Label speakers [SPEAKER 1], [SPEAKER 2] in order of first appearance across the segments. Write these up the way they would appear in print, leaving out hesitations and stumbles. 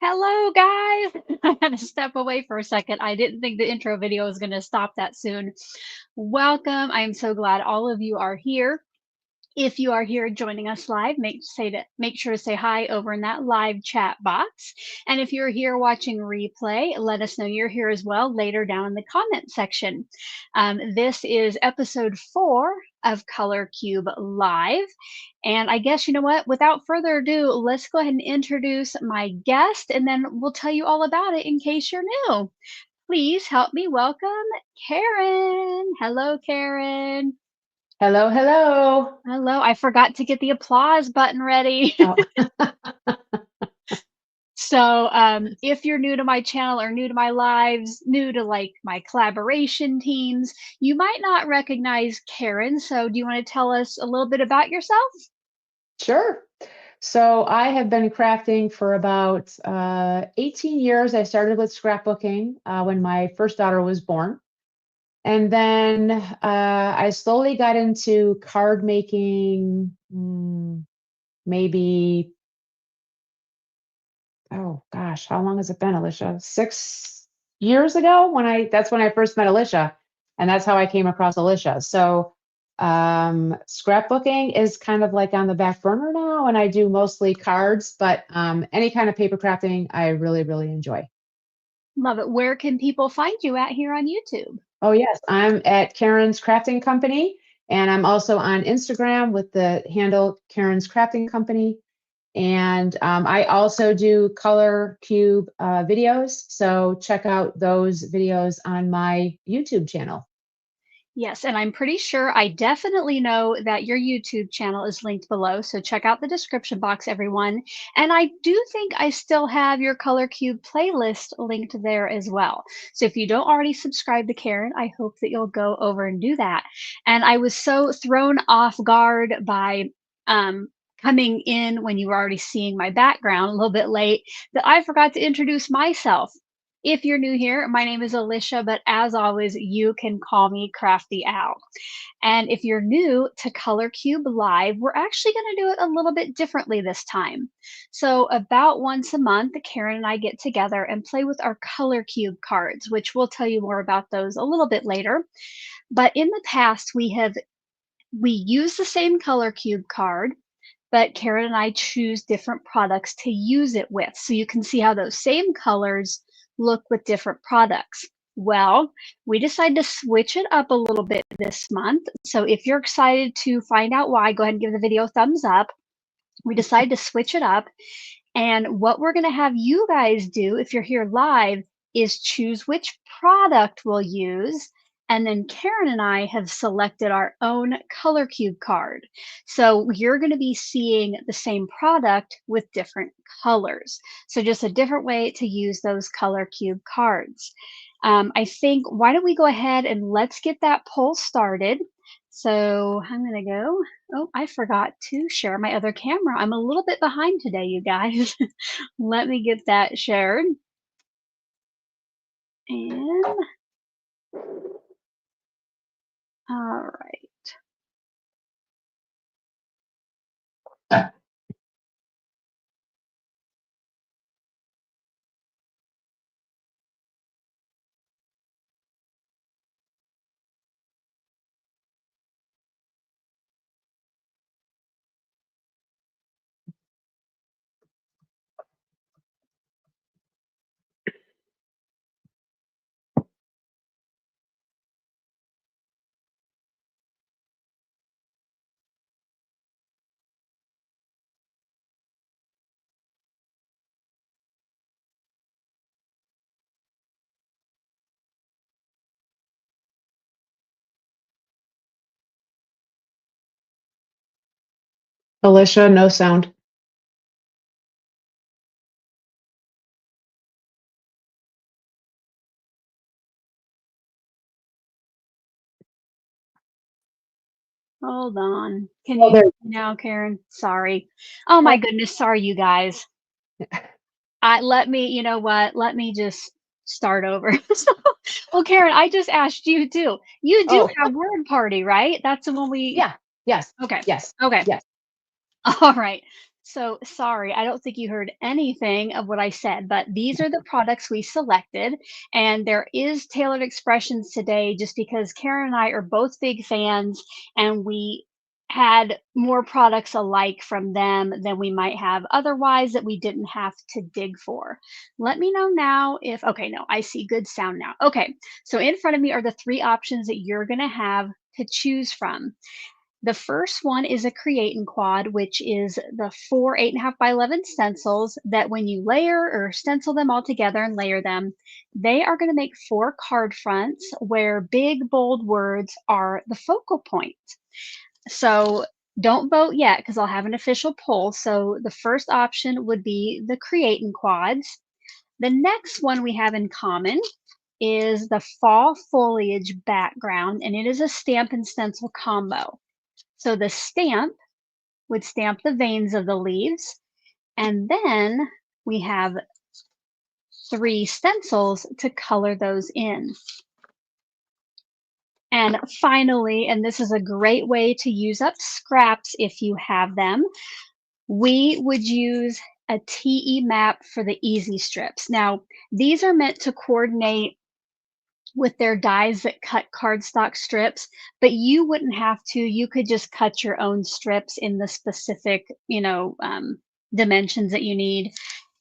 [SPEAKER 1] Hello, guys. I had to step away for a second. I didn't think the intro video was going to stop that soon. Welcome. I am so glad all of you are here. If you are here joining us live, make sure to say hi over in that live chat box. And if you're here watching replay, let us know you're here as well later down in the comment section. This is episode 4 of Color Cube Live. And I guess, you know what, without further ado, let's go ahead and introduce my guest, and then we'll tell you all about it in case you're new. Please help me welcome Karen. Hello, Karen.
[SPEAKER 2] Hello, hello.
[SPEAKER 1] Hello. I forgot to get the applause button ready.
[SPEAKER 2] Oh.
[SPEAKER 1] So if you're new to my channel or new to my lives, new to like my collaboration teams, you might not recognize Karen. So do you want to tell us a little bit about yourself?
[SPEAKER 2] Sure. So I have been crafting for about 18 years. I started with scrapbooking when my first daughter was born. And then I slowly got into card making, maybe, oh gosh, how long has it been, Alicia? 6 years ago that's when I first met Alicia. And that's how I came across Alicia. So scrapbooking is kind of like on the back burner now, and I do mostly cards, but any kind of paper crafting I really, really enjoy.
[SPEAKER 1] Love it. Where can people find you at here on YouTube?
[SPEAKER 2] Oh, yes, I'm at Karen's Crafting Company, and I'm also on Instagram with the handle Karen's Crafting Company. And I also do color cube videos, so check out those videos on my YouTube channel.
[SPEAKER 1] Yes, and I'm pretty sure I definitely know that your YouTube channel is linked below. So check out the description box, everyone. And I do think I still have your Color Cube playlist linked there as well. So if you don't already subscribe to Karen, I hope that you'll go over and do that. And I was so thrown off guard by coming in when you were already seeing my background a little bit late that I forgot to introduce myself. If you're new here, my name is Alicia, but as always, you can call me Crafty Al. And if you're new to Color Cube Live, we're actually going to do it a little bit differently this time. So, about once a month, Karen and I get together and play with our Color Cube cards, which we'll tell you more about those a little bit later. But in the past, we use the same Color Cube card, but Karen and I choose different products to use it with. So you can see how those same colors look with different products. Well, we decided to switch it up a little bit this month. So if you're excited to find out why, go ahead and give the video a thumbs up. We decided to switch it up. And what we're going to have you guys do if you're here live is choose which product we'll use. And then Karen and I have selected our own color cube card. So you're going to be seeing the same product with different colors. So just a different way to use those color cube cards. I think, why don't we go ahead and let's get that poll started. So I'm going to go. Oh, I forgot to share my other camera. I'm a little bit behind today, you guys. Let me get that shared. And all right.
[SPEAKER 2] Alicia, no sound.
[SPEAKER 1] Hold on. Can
[SPEAKER 2] Oh,
[SPEAKER 1] you
[SPEAKER 2] there.
[SPEAKER 1] now, Karen? Sorry. Oh my goodness. Sorry, you guys. You know what? Let me just start over. Well, Karen, I just asked you too. You do
[SPEAKER 2] Oh,
[SPEAKER 1] have Word Party, right? That's the one we.
[SPEAKER 2] yeah. Yes.
[SPEAKER 1] Okay.
[SPEAKER 2] Yes.
[SPEAKER 1] Okay.
[SPEAKER 2] Yes.
[SPEAKER 1] All right. So sorry, I don't think you heard anything of what I said, but these are the products we selected. And there is tailored expressions today just because Karen and I are both big fans and we had more products alike from them than we might have otherwise that we didn't have to dig for. Let me know now if, okay, no, I see good sound now. Okay, so in front of me are the three options that you're going to have to choose from. The first one is a create and quad, which is the four 8.5 by 11 stencils that when you layer or stencil them all together and layer them, they are going to make four card fronts where big, bold words are the focal point. So don't vote yet because I'll have an official poll. So the first option would be the create and quads. The next one we have in common is the fall foliage background, and it is a stamp and stencil combo. So the stamp would stamp the veins of the leaves. And then we have three stencils to color those in. And finally, and this is a great way to use up scraps if you have them, we would use a TE map for the easy strips. Now, these are meant to coordinate with their dies that cut cardstock strips, but you wouldn't have to. You could just cut your own strips in the specific, dimensions that you need.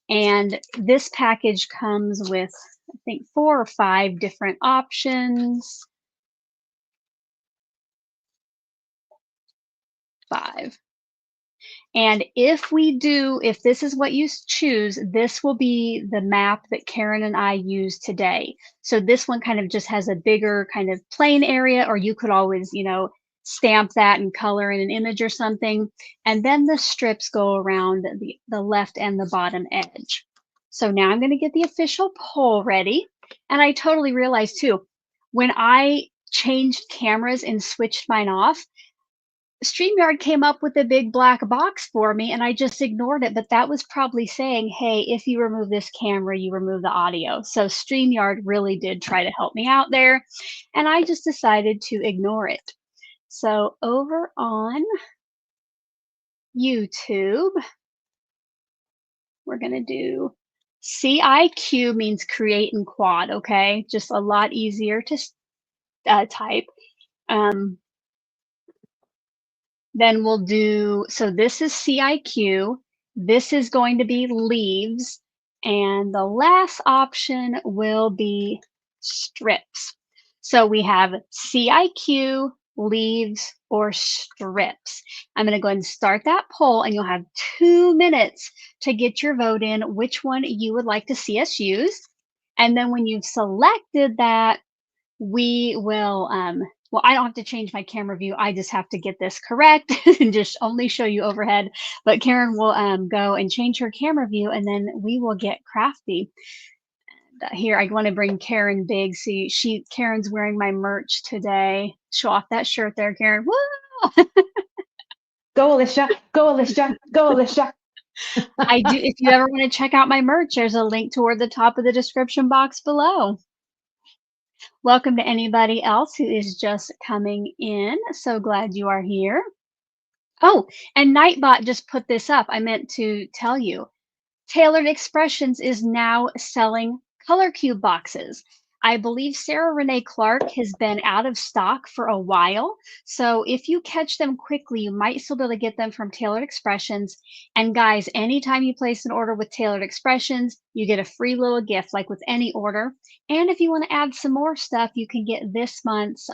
[SPEAKER 1] And this package comes with, I think, 4 or 5 different options. 5. And if this is what you choose, this will be the map that Karen and I use today. So this one kind of just has a bigger kind of plain area, or you could always, stamp that and color in an image or something. And then the strips go around the left and the bottom edge. So now I'm going to get the official poll ready. And I totally realized too, when I changed cameras and switched mine off, StreamYard came up with a big black box for me and I just ignored it. But that was probably saying, hey, if you remove this camera, you remove the audio. So StreamYard really did try to help me out there. And I just decided to ignore it. So over on YouTube, we're going to do CIQ means create and quad, okay? Just a lot easier to type. Then we'll do, so this is CIQ, this is going to be leaves, and the last option will be strips. So we have CIQ, leaves, or strips. I'm going to go ahead and start that poll, and you'll have 2 minutes to get your vote in which one you would like to see us use. And then when you've selected that, we will well, I don't have to change my camera view. I just have to get this correct and just only show you overhead. But Karen will go and change her camera view, and then we will get crafty. Here, I want to bring Karen big. See, Karen's wearing my merch today. Show off that shirt there, Karen. Woo!
[SPEAKER 2] Go, Alicia. Go, Alicia. Go, Alicia.
[SPEAKER 1] I do. If you ever want to check out my merch, there's a link toward the top of the description box below. Welcome to anybody else who is just coming in. So glad you are here. Oh, and Nightbot just put this up. I meant to tell you. Tailored Expressions is now selling color cube boxes. I believe Sarah Renee Clark has been out of stock for a while. So if you catch them quickly, you might still be able to get them from Tailored Expressions. And guys, anytime you place an order with Tailored Expressions, you get a free little gift, like with any order. And if you want to add some more stuff, you can get this month's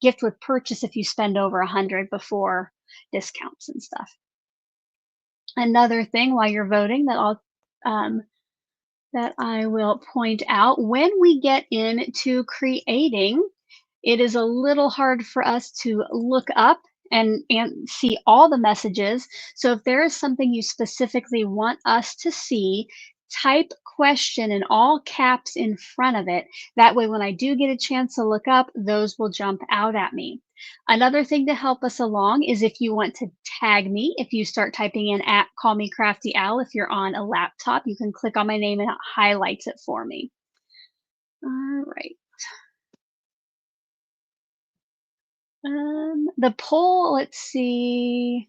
[SPEAKER 1] gift with purchase if you spend over 100 before discounts and stuff. Another thing while you're voting that I will point out, when we get into creating, it is a little hard for us to look up and see all the messages. So if there is something you specifically want us to see, type question in all caps in front of it. That way, when I do get a chance to look up, those will jump out at me. Another thing to help us along is if you want to tag me, if you start typing in at Call Me Crafty Al, if you're on a laptop, you can click on my name and it highlights it for me. All right. The poll, let's see.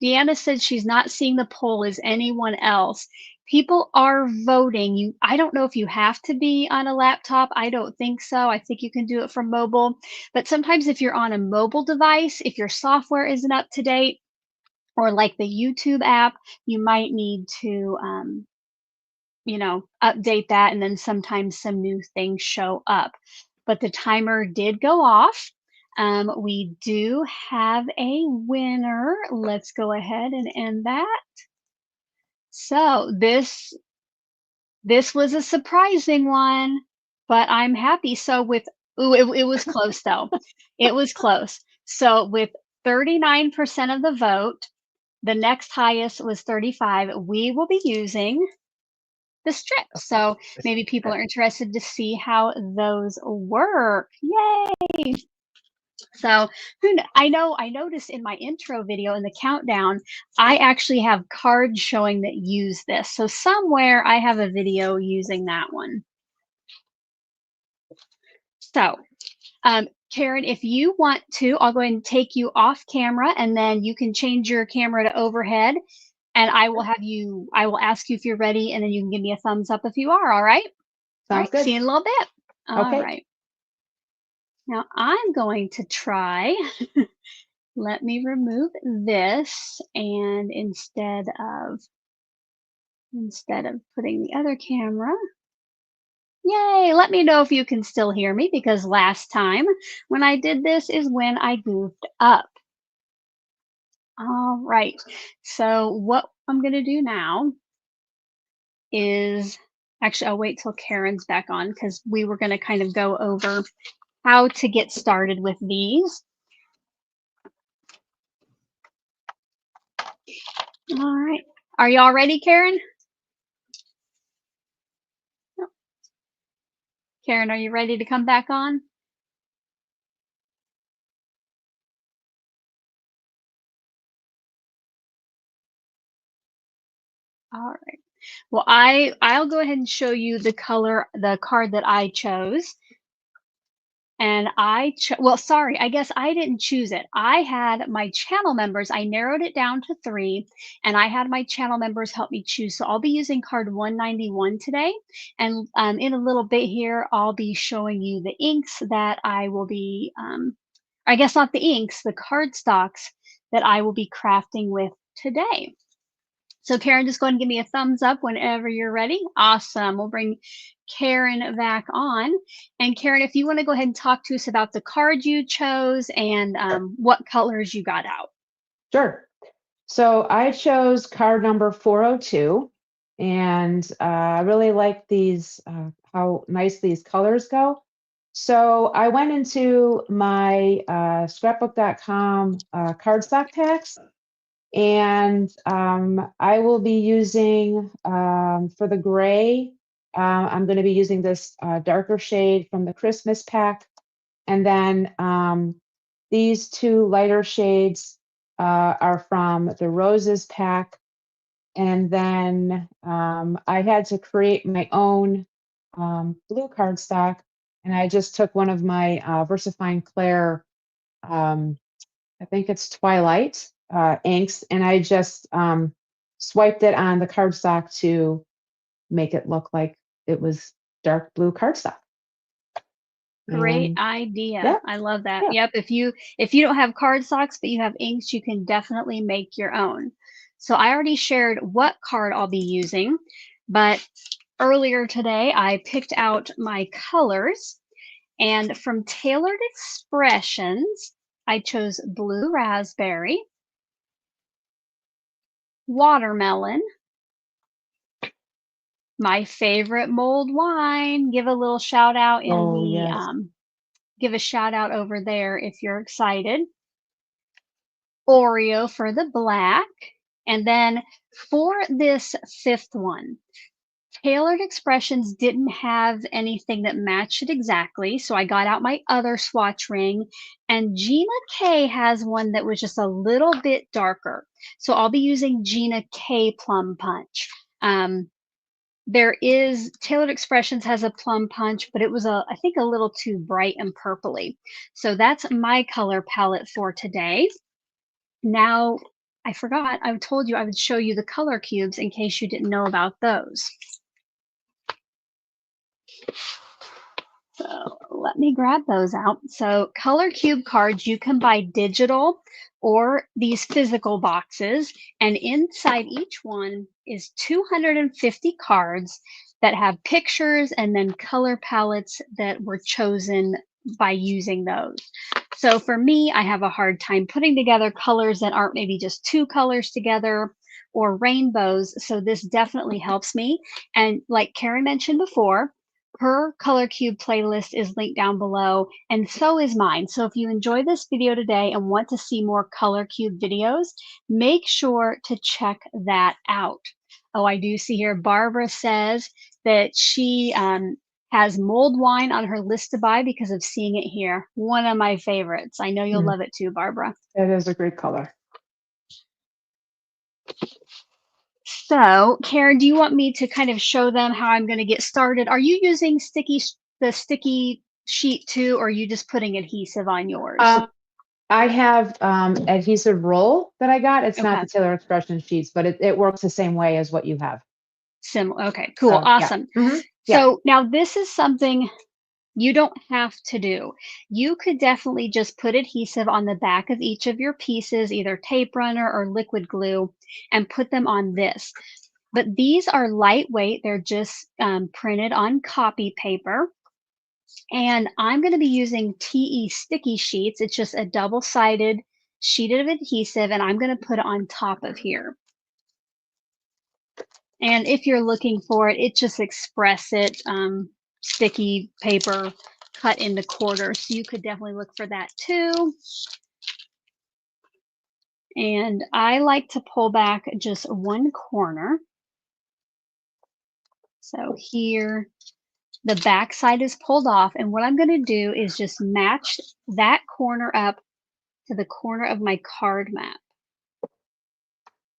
[SPEAKER 1] Deanna said she's not seeing the poll as anyone else. People are voting. I don't know if you have to be on a laptop. I don't think so. I think you can do it from mobile. But sometimes if you're on a mobile device, if your software isn't up to date, or like the YouTube app, you might need to update that, and then sometimes some new things show up. But the timer did go off. We do have a winner. Let's go ahead and end that. So this was a surprising one, but I'm happy. So with ooh, it was close though. It was close. So with 39% of the vote, the next highest was 35. We will be using the strips. So maybe people are interested to see how those work. Yay! So I noticed in my intro video in the countdown, I actually have cards showing that use this. So somewhere I have a video using that one. So Karen, if you want to, I'll go ahead and take you off camera, and then you can change your camera to overhead, and I will ask you if you're ready, and then you can give me a thumbs up if you are. All right? All
[SPEAKER 2] Sounds
[SPEAKER 1] right,
[SPEAKER 2] good.
[SPEAKER 1] see you in a little bit. All
[SPEAKER 2] Okay.
[SPEAKER 1] right. Now I'm going to try, let me remove this, and instead of putting the other camera, yay, let me know if you can still hear me, because last time when I did this is when I goofed up. All right, so what I'm gonna do now is, actually, I'll wait till Karen's back on, because we were gonna kind of go over how to get started with these. All right. Are y'all ready, Karen? Karen, are you ready to come back on? All right. Well, I'll go ahead and show you the card that I chose. And well, sorry, I guess I didn't choose it. I had my channel members, I narrowed it down to 3, and I had my channel members help me choose. So I'll be using card 191 today. And in a little bit here, I'll be showing you the inks that I will be, I guess not the inks, the cardstocks that I will be crafting with today. So Karen, just go ahead and give me a thumbs up whenever you're ready. Awesome. We'll bring Karen back on. And Karen, if you want to go ahead and talk to us about the card you chose and what colors you got out.
[SPEAKER 2] Sure. So I chose card number 402, and I really like these, how nice these colors go. So I went into my scrapbook.com cardstock packs, and I will be using, for the gray, I'm going to be using this darker shade from the Christmas pack. And then these 2 lighter shades are from the roses pack. And then I had to create my own blue cardstock. And I just took one of my VersaFine Claire, I think it's Twilight inks, and I just swiped it on the cardstock to make it look like it was dark blue cardstock.
[SPEAKER 1] Great idea.
[SPEAKER 2] Yeah,
[SPEAKER 1] I love that.
[SPEAKER 2] yeah.
[SPEAKER 1] Yep. If you don't have cardstocks, but you have inks, you can definitely make your own. So I already shared what card I'll be using, but earlier today I picked out my colors, and from Tailored Expressions, I chose Blue Raspberry, Watermelon, my favorite mulled wine. Give a little shout out in
[SPEAKER 2] Oh,
[SPEAKER 1] the
[SPEAKER 2] yes.
[SPEAKER 1] give a shout out over there if you're excited. Oreo for the black. And then for this 5th one, Tailored Expressions didn't have anything that matched it exactly, so I got out my other swatch ring, and Gina K has one that was just a little bit darker. So I'll be using Gina K Plum Punch. Tailored Expressions has a plum punch, but it was I think a little too bright and purpley. So that's my color palette for today. Now, I forgot. I told you I would show you the color cubes in case you didn't know about those. So let me grab those out. So color cube cards, you can buy digital or these physical boxes. And inside each one is 250 cards that have pictures and then color palettes that were chosen by using those. So for me, I have a hard time putting together colors that aren't maybe just two colors together or rainbows. So this definitely helps me. And like Karen mentioned before, her color cube playlist is linked down below, and so is mine. So if you enjoy this video today and want to see more color cube videos, make sure to check that out. Oh, I do see here Barbara says that she has mulled wine on her list to buy because of seeing it here. One of my favorites. I know you'll love it too, Barbara.
[SPEAKER 2] It is a great color.
[SPEAKER 1] So, Karen, do you want me to kind of show them how I'm going to get started? Are you using the sticky sheet too, or are you just putting adhesive on yours?
[SPEAKER 2] I have adhesive roll that I got. It's not
[SPEAKER 1] Okay.
[SPEAKER 2] the Taylor Expression sheets, but it works the same way as what you have.
[SPEAKER 1] Similar. Okay, cool.
[SPEAKER 2] So,
[SPEAKER 1] Awesome.
[SPEAKER 2] yeah.
[SPEAKER 1] So now this is something you don't have to do. You could definitely just put adhesive on the back of each of your pieces, either tape runner or liquid glue, and put them on this. But these are lightweight. They're just printed on copy paper. And I'm going to be using TE sticky sheets. It's just a double-sided sheet of adhesive, and I'm going to put it on top of here. And if you're looking for it, it just Express It sticky paper cut into quarters. So you could definitely look for that too. And I like to pull back just one corner. So here, the back side is pulled off. And what I'm going to do is just match that corner up to the corner of my card map.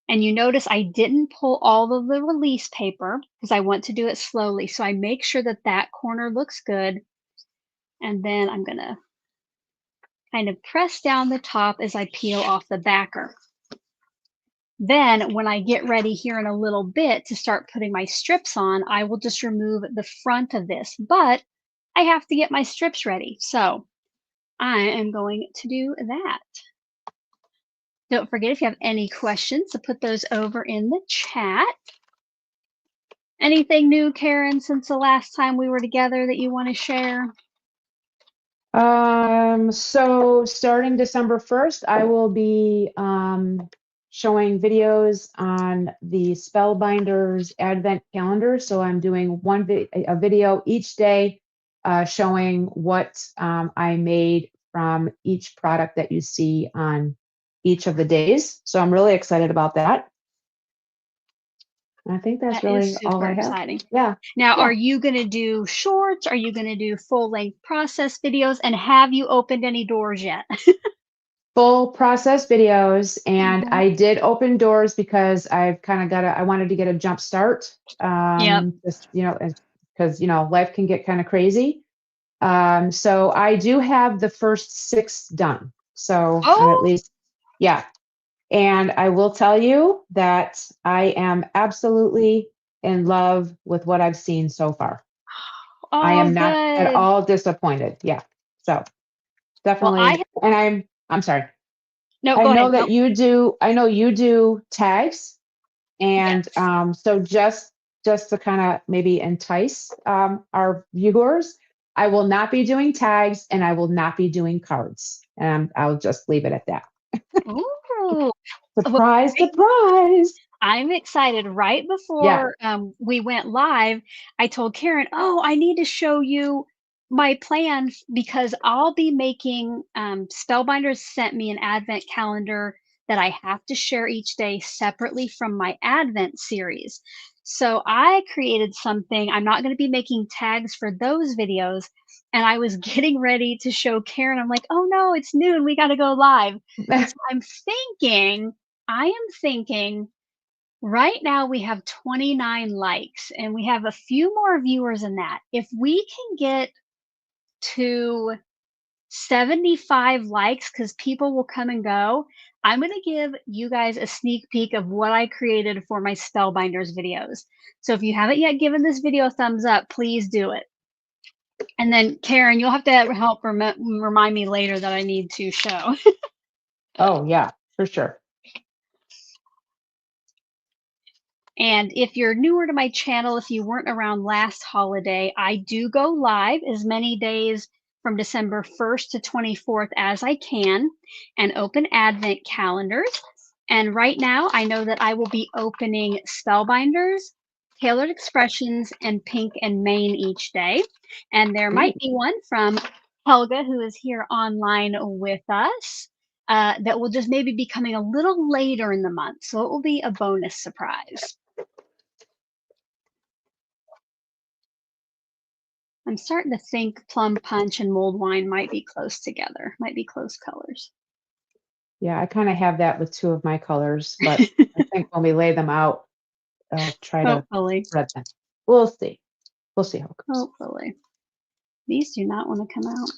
[SPEAKER 1] And you notice I didn't pull all of the release paper because I want to do it slowly. So I make sure that that corner looks good. And then I'm going to kind of press down the top as I peel off the backer. Then when I get ready here in a little bit to start putting my strips on, I will just remove the front of this. But I have to get my strips ready. So I am going to do that. Don't forget, if you have any questions, to put those over in the chat. Anything new, Karen, since the last time we were together that you want to share?
[SPEAKER 2] So starting December 1st, I will be showing videos on the Spellbinders Advent calendar. So I'm doing a video each day showing what I made from each product that you see on each of the days. So I'm really excited about that. I think that's really all I have.
[SPEAKER 1] Exciting.
[SPEAKER 2] Yeah.
[SPEAKER 1] Now, are you going to do shorts? Are you going to do full-length process videos? And have you opened any doors yet?
[SPEAKER 2] Full process videos, and I did open doors because I've kind of I wanted to get a jump start. Just, because, life can get kind of crazy. So I do have the first 6 done. So at least, yeah. And I will tell you that I am absolutely in love with what I've seen so far. I am not at all disappointed. Yeah. So definitely. And I'm sorry.
[SPEAKER 1] No,
[SPEAKER 2] I
[SPEAKER 1] go
[SPEAKER 2] know
[SPEAKER 1] ahead.
[SPEAKER 2] that you do, I know you do tags. And so just to kind of maybe entice our viewers, I will not be doing tags and I will not be doing cards. And I'll just leave it at that.
[SPEAKER 1] Ooh.
[SPEAKER 2] Surprise, surprise.
[SPEAKER 1] I'm excited. Right before we went live, I told Karen, I need to show you my plans because I'll be making Spellbinders sent me an advent calendar that I have to share each day separately from my advent series. So I created something. I'm not going to be making tags for those videos. And I was getting ready to show Karen. I'm like, oh no, it's noon. We got to go live. So I am thinking right now we have 29 likes and we have a few more viewers than that. If we can get to 75 likes, because people will come and go, I'm going to give you guys a sneak peek of what I created for my Spellbinders videos. So if you haven't yet given this video a thumbs up, please do it. And then Karen, you'll have to help remind me later that I need to show.
[SPEAKER 2] Oh yeah, for sure.
[SPEAKER 1] And if you're newer to my channel, if you weren't around last holiday, I do go live as many days from December 1st to 24th as I can and open advent calendars. And right now, I know that I will be opening Spellbinders, Tailored Expressions, and Pink and Main each day. And there might be one from Helga, who is here online with us, that will just maybe be coming a little later in the month. So it will be a bonus surprise. I'm starting to think Plum Punch and Mulled Wine might be close together, might be close colors.
[SPEAKER 2] Yeah, I kind of have that with two of my colors, but I think when we lay them out, I'll try to spread them. We'll see. We'll see how it goes.
[SPEAKER 1] Hopefully. These do not want to come out.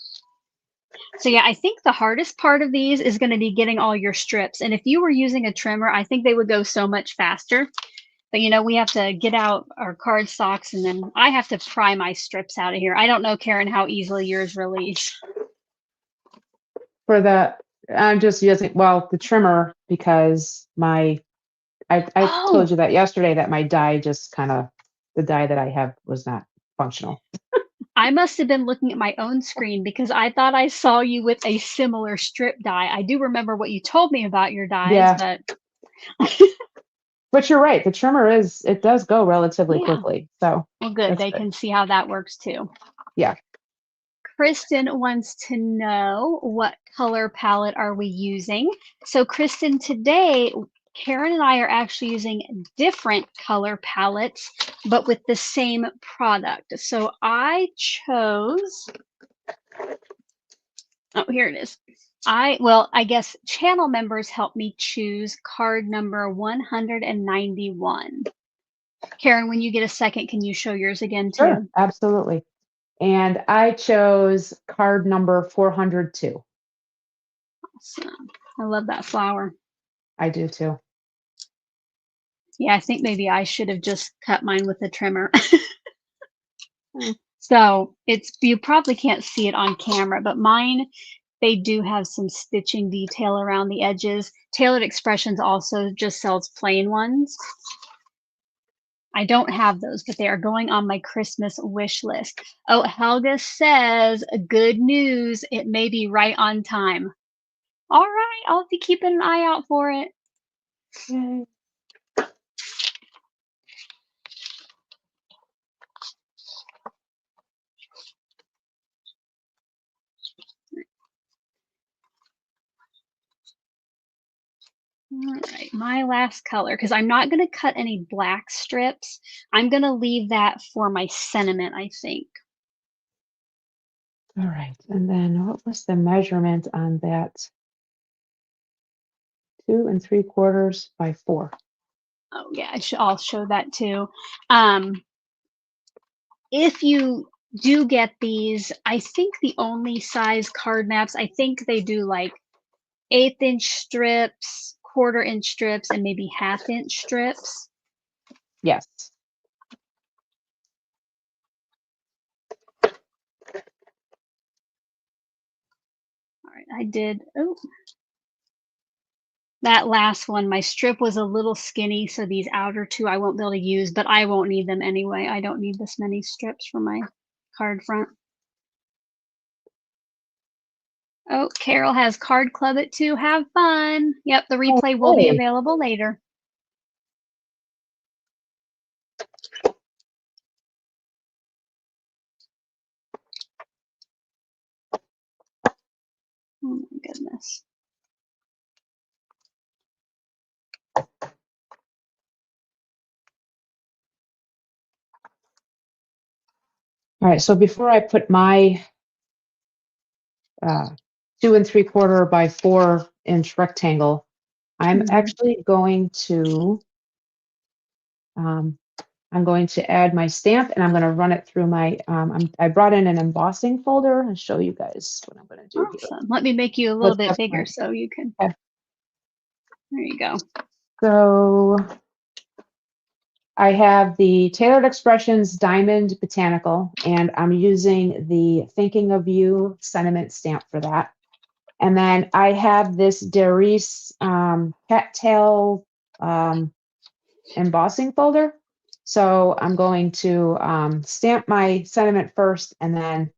[SPEAKER 1] So yeah, I think the hardest part of these is going to be getting all your strips. And if you were using a trimmer, I think they would go so much faster. But you know, we have to get out our card stocks, and then I have to pry my strips out of here. I don't know, Karen, how easily yours release.
[SPEAKER 2] For the, I'm just using, well, the trimmer, because I told you that yesterday, that my die just kind of, the die that I have was not functional.
[SPEAKER 1] I must have been looking at my own screen because I thought I saw you with a similar strip die. I do remember what you told me about your dies,
[SPEAKER 2] yeah.
[SPEAKER 1] but
[SPEAKER 2] But you're right. The trimmer it does go relatively quickly. So
[SPEAKER 1] well, good. They can see how that works too.
[SPEAKER 2] Yeah.
[SPEAKER 1] Kristen wants to know, what color palette are we using? So Kristen, today, Karen and I are actually using different color palettes, but with the same product. So I chose, oh, here it is. I guess channel members helped me choose card number 191. Karen, when you get a second, can you show yours again too?
[SPEAKER 2] Sure, absolutely. And I chose card number 402.
[SPEAKER 1] Awesome. I love that flower.
[SPEAKER 2] I do too.
[SPEAKER 1] Yeah, I think maybe I should have just cut mine with a trimmer. So you probably can't see it on camera, but mine, they do have some stitching detail around the edges. Tailored Expressions also just sells plain ones. I don't have those, but they are going on my Christmas wish list. Oh, Helga says, good news, it may be right on time. All right, I'll be keeping an eye out for it.
[SPEAKER 2] Yay.
[SPEAKER 1] All right, my last color, because I'm not going to cut any black strips. I'm going to leave that for my sentiment, I think.
[SPEAKER 2] All right. And then what was the measurement on that? 2 3/4 by 4.
[SPEAKER 1] Oh yeah, I'll show that too. If you do get these, I think the only size card maps, I think they do like 1/8 inch strips, 1/4 inch strips, and maybe 1/2 inch strips.
[SPEAKER 2] Yes.
[SPEAKER 1] All right, I did. Oh, that last one, my strip was a little skinny, so these outer two I won't be able to use, but I won't need them anyway. I don't need this many strips for my card front. Oh, Carol has Card Club at 2. Have fun. Yep, the replay will be available later. Oh my goodness.
[SPEAKER 2] All right, so before I put my 2 3/4 by 4 inch rectangle, I'm actually going to, I'm I'm going to add my stamp and I'm going to run it through my, I brought in an embossing folder and show you guys what I'm going to do here.
[SPEAKER 1] Awesome. Let me make you a little bit bigger so you can.
[SPEAKER 2] Okay.
[SPEAKER 1] There you go.
[SPEAKER 2] So I have the Tailored Expressions Diamond Botanical, and I'm using the Thinking of You sentiment stamp for that. And then I have this Darice cattail embossing folder. So I'm going to stamp my sentiment first and then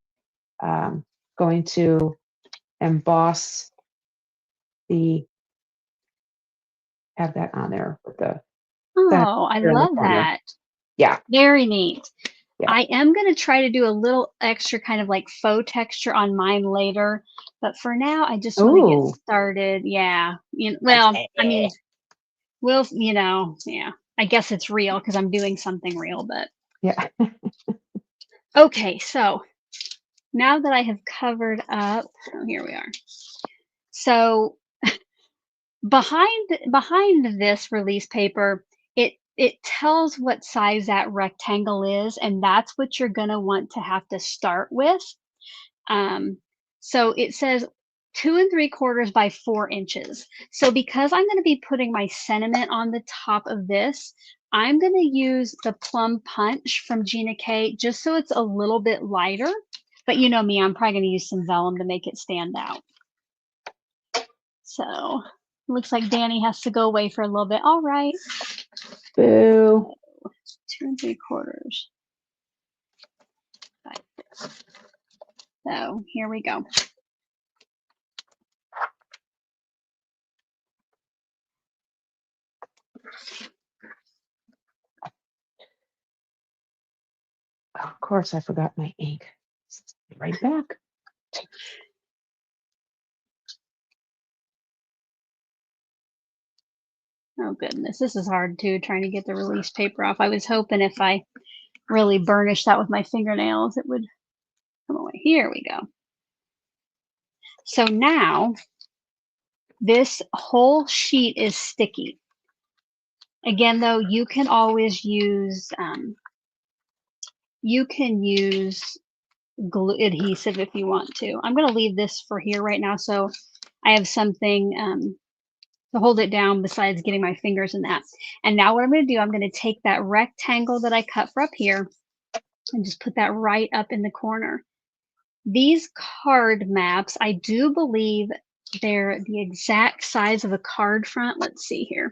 [SPEAKER 2] going to emboss have that on there with the
[SPEAKER 1] Oh, I love that.
[SPEAKER 2] Yeah.
[SPEAKER 1] Very neat.
[SPEAKER 2] Yeah.
[SPEAKER 1] I am going to try to do a little extra kind of like faux texture on mine later, but for now I just want to get started. Yeah. Well, I mean, yeah, I guess it's real because I'm doing something real, but
[SPEAKER 2] yeah.
[SPEAKER 1] Okay, so now that I have covered up, oh, here we are. So behind this release paper, it tells what size that rectangle is, and that's what you're going to want to have to start with. So it says 2 3/4 by 4 inches. So because I'm going to be putting my sentiment on the top of this, I'm going to use the Plum Punch from Gina K just so it's a little bit lighter. But you know me, I'm probably going to use some vellum to make it stand out. So looks like Danny has to go away for a little bit. All right.
[SPEAKER 2] Boo.
[SPEAKER 1] 2 3/4. So here we go.
[SPEAKER 2] Of course, I forgot my ink. Right back.
[SPEAKER 1] Oh goodness, this is hard too, trying to get the release paper off. I was hoping if I really burnished that with my fingernails, it would come away. Here we go. So now this whole sheet is sticky. Again, though, you can always use glue adhesive if you want to. I'm going to leave this for here right now, so I have something to hold it down besides getting my fingers in that. And now what I'm going to do, I'm going to take that rectangle that I cut for up here and just put that right up in the corner. These card maps, I do believe they're the exact size of a card front. Let's see here.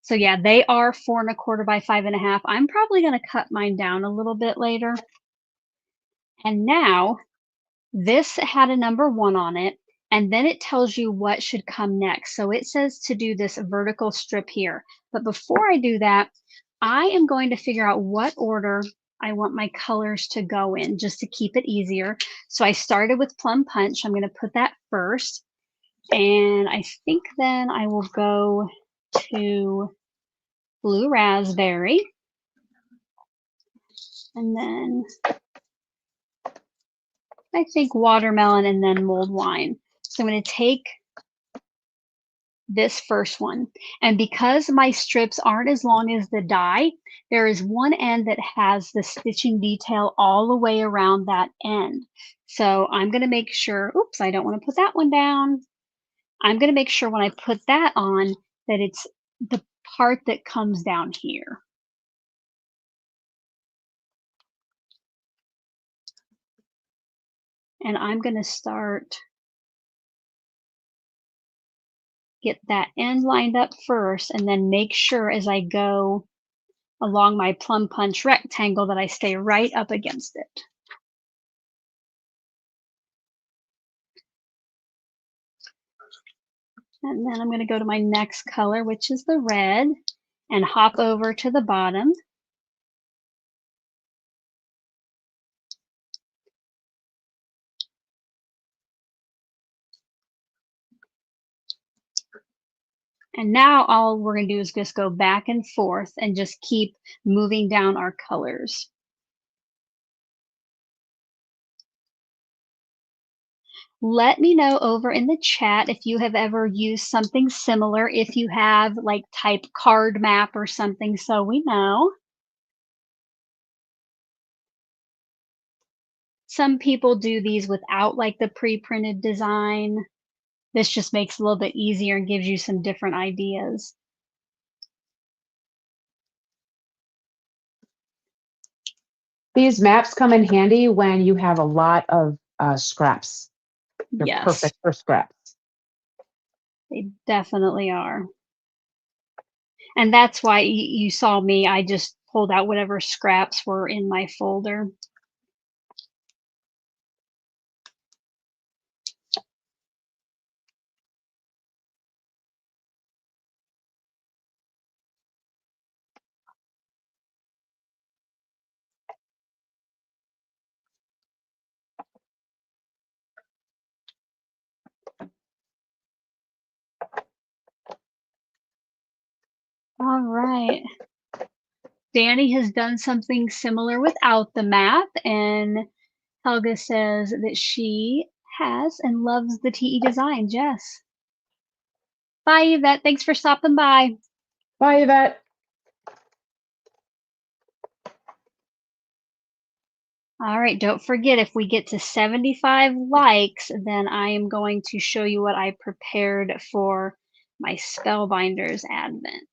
[SPEAKER 1] So yeah, they are 4 1/4 by 5 1/2. I'm probably going to cut mine down a little bit later. And now this had a number 1 on it, and then it tells you what should come next. So it says to do this vertical strip here. But before I do that, I am going to figure out what order I want my colors to go in just to keep it easier. So I started with Plum Punch. I'm going to put that first. And I think then I will go to Blue Raspberry. And then I think Watermelon and then Mulled Wine. So I'm going to take this first one. And because my strips aren't as long as the die, there is one end that has the stitching detail all the way around that end. So I'm going to make sure, oops, I don't want to put that one down. I'm going to make sure when I put that on that it's the part that comes down here. And I'm going to start, get that end lined up first, and then make sure as I go along my Plum Punch rectangle that I stay right up against it. And then I'm going to go to my next color, which is the red, and hop over to the bottom. And now all we're going to do is just go back and forth and just keep moving down our colors. Let me know over in the chat if you have ever used something similar, if you have, like, type card map or something so we know. Some people do these without, like, the pre-printed design. This just makes it a little bit easier and gives you some different ideas.
[SPEAKER 2] These maps come in handy when you have a lot of scraps. They're
[SPEAKER 1] Yes,
[SPEAKER 2] perfect for scraps.
[SPEAKER 1] they definitely are. And that's why you saw me, I just pulled out whatever scraps were in my folder. All right. Danny has done something similar without the map, and Helga says that she has and loves the TE design. Jess. Bye, Yvette. Thanks for stopping by.
[SPEAKER 2] Bye, Yvette.
[SPEAKER 1] All right, don't forget, if we get to 75 likes, then I am going to show you what I prepared for my Spellbinders Advent.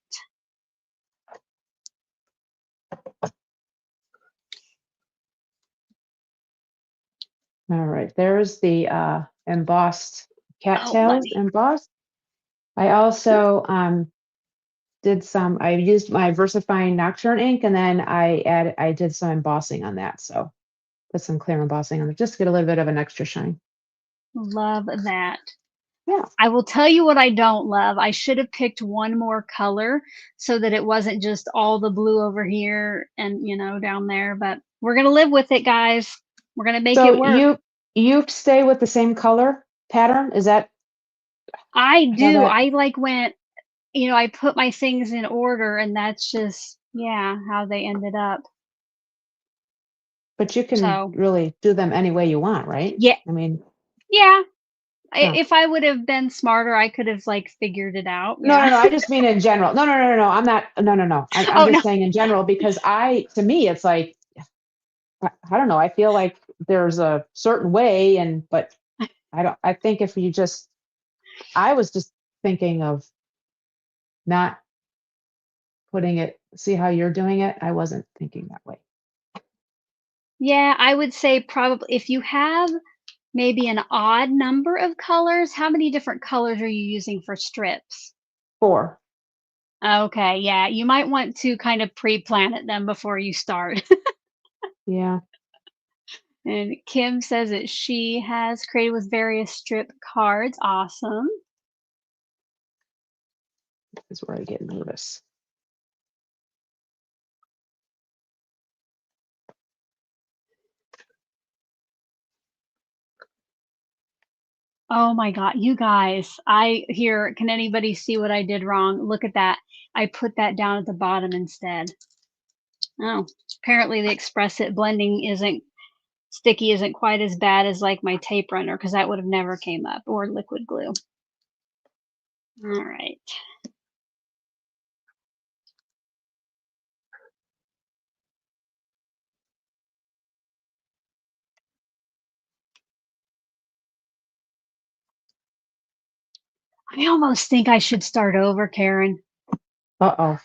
[SPEAKER 2] All right, there's the embossed cattails embossed. I also I used my VersaFine Nocturne ink, and then I did some embossing on that. So put some clear embossing on it, just to get a little bit of an extra shine.
[SPEAKER 1] Love that.
[SPEAKER 2] Yeah.
[SPEAKER 1] I will tell you what I don't love. I should have picked one more color so that it wasn't just all the blue over here and, down there, but we're going to live with it, guys. We're going to make it
[SPEAKER 2] So
[SPEAKER 1] work.
[SPEAKER 2] you stay with the same color pattern? Is that
[SPEAKER 1] I
[SPEAKER 2] how
[SPEAKER 1] do.
[SPEAKER 2] that?
[SPEAKER 1] I like went, I put my things in order, and that's just, yeah, how they ended up.
[SPEAKER 2] But you can
[SPEAKER 1] So,
[SPEAKER 2] really do them any way you want, right?
[SPEAKER 1] yeah,
[SPEAKER 2] I mean,
[SPEAKER 1] yeah.
[SPEAKER 2] no.
[SPEAKER 1] If I would have been smarter, I could have like figured it out.
[SPEAKER 2] No, no,
[SPEAKER 1] Yeah.
[SPEAKER 2] no. I just mean in general. No, no, no, no, no. I'm not. No, no, no. I'm
[SPEAKER 1] Oh no.
[SPEAKER 2] just saying in general because to me, it's like I don't know. I feel like there's a certain way, but I don't. I think if you just, I was just thinking of not putting it. See how you're doing it? I wasn't thinking that way.
[SPEAKER 1] Yeah, I would say probably if you have maybe an odd number of colors, how many different colors are you using for strips?
[SPEAKER 2] 4.
[SPEAKER 1] Okay, yeah, you might want to kind of pre-plan it then before you start.
[SPEAKER 2] Yeah,
[SPEAKER 1] And Kim says that she has created with various strip cards. Awesome.
[SPEAKER 2] this is where I get nervous.
[SPEAKER 1] Oh my God, you guys, can anybody see what I did wrong? Look at that. I put that down at the bottom instead. Oh, apparently the Express It blending sticky isn't quite as bad as like my tape runner, because that would have never came up, or liquid glue. All right. I almost think I should start over, Karen.
[SPEAKER 2] Uh-oh.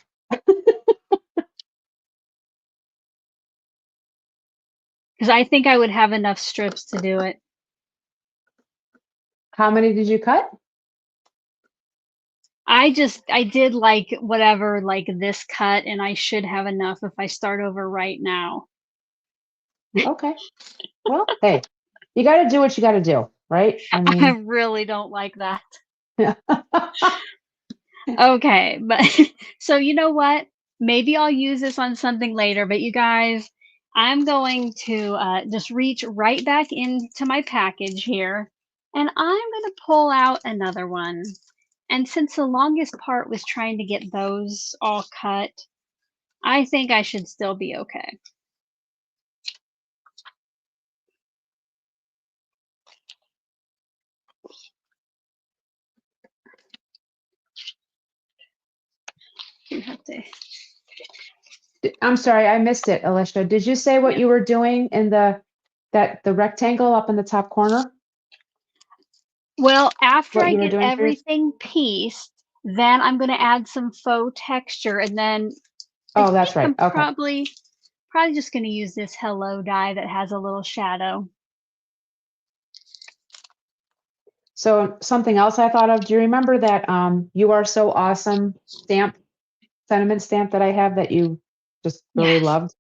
[SPEAKER 1] Because I think I would have enough strips to do it.
[SPEAKER 2] How many did you cut?
[SPEAKER 1] I did like whatever, like this cut, and I should have enough if I start over right now.
[SPEAKER 2] Okay. Well, hey, you got to do what you got to do, right? I
[SPEAKER 1] I
[SPEAKER 2] mean,
[SPEAKER 1] really don't like that.
[SPEAKER 2] yeah.
[SPEAKER 1] Okay, but so you know what? Maybe I'll use this on something later, but you guys, I'm going to just reach right back into my package here, and I'm going to pull out another one. And since the longest part was trying to get those all cut, I think I should still be okay. see.
[SPEAKER 2] I'm sorry, I missed it, Alicia. Did you say what you were doing in the rectangle up in the top corner?
[SPEAKER 1] Well, after
[SPEAKER 2] What
[SPEAKER 1] I
[SPEAKER 2] you were
[SPEAKER 1] get
[SPEAKER 2] doing for your,
[SPEAKER 1] everything pieced, then I'm going to add some faux texture, and then I
[SPEAKER 2] oh,
[SPEAKER 1] think
[SPEAKER 2] that's right.
[SPEAKER 1] I'm
[SPEAKER 2] Okay.
[SPEAKER 1] probably just going to use this hello die that has a little shadow.
[SPEAKER 2] So something else I thought of, do you remember that You Are So Awesome sentiment stamp that I have that you just really
[SPEAKER 1] Yes.
[SPEAKER 2] loved?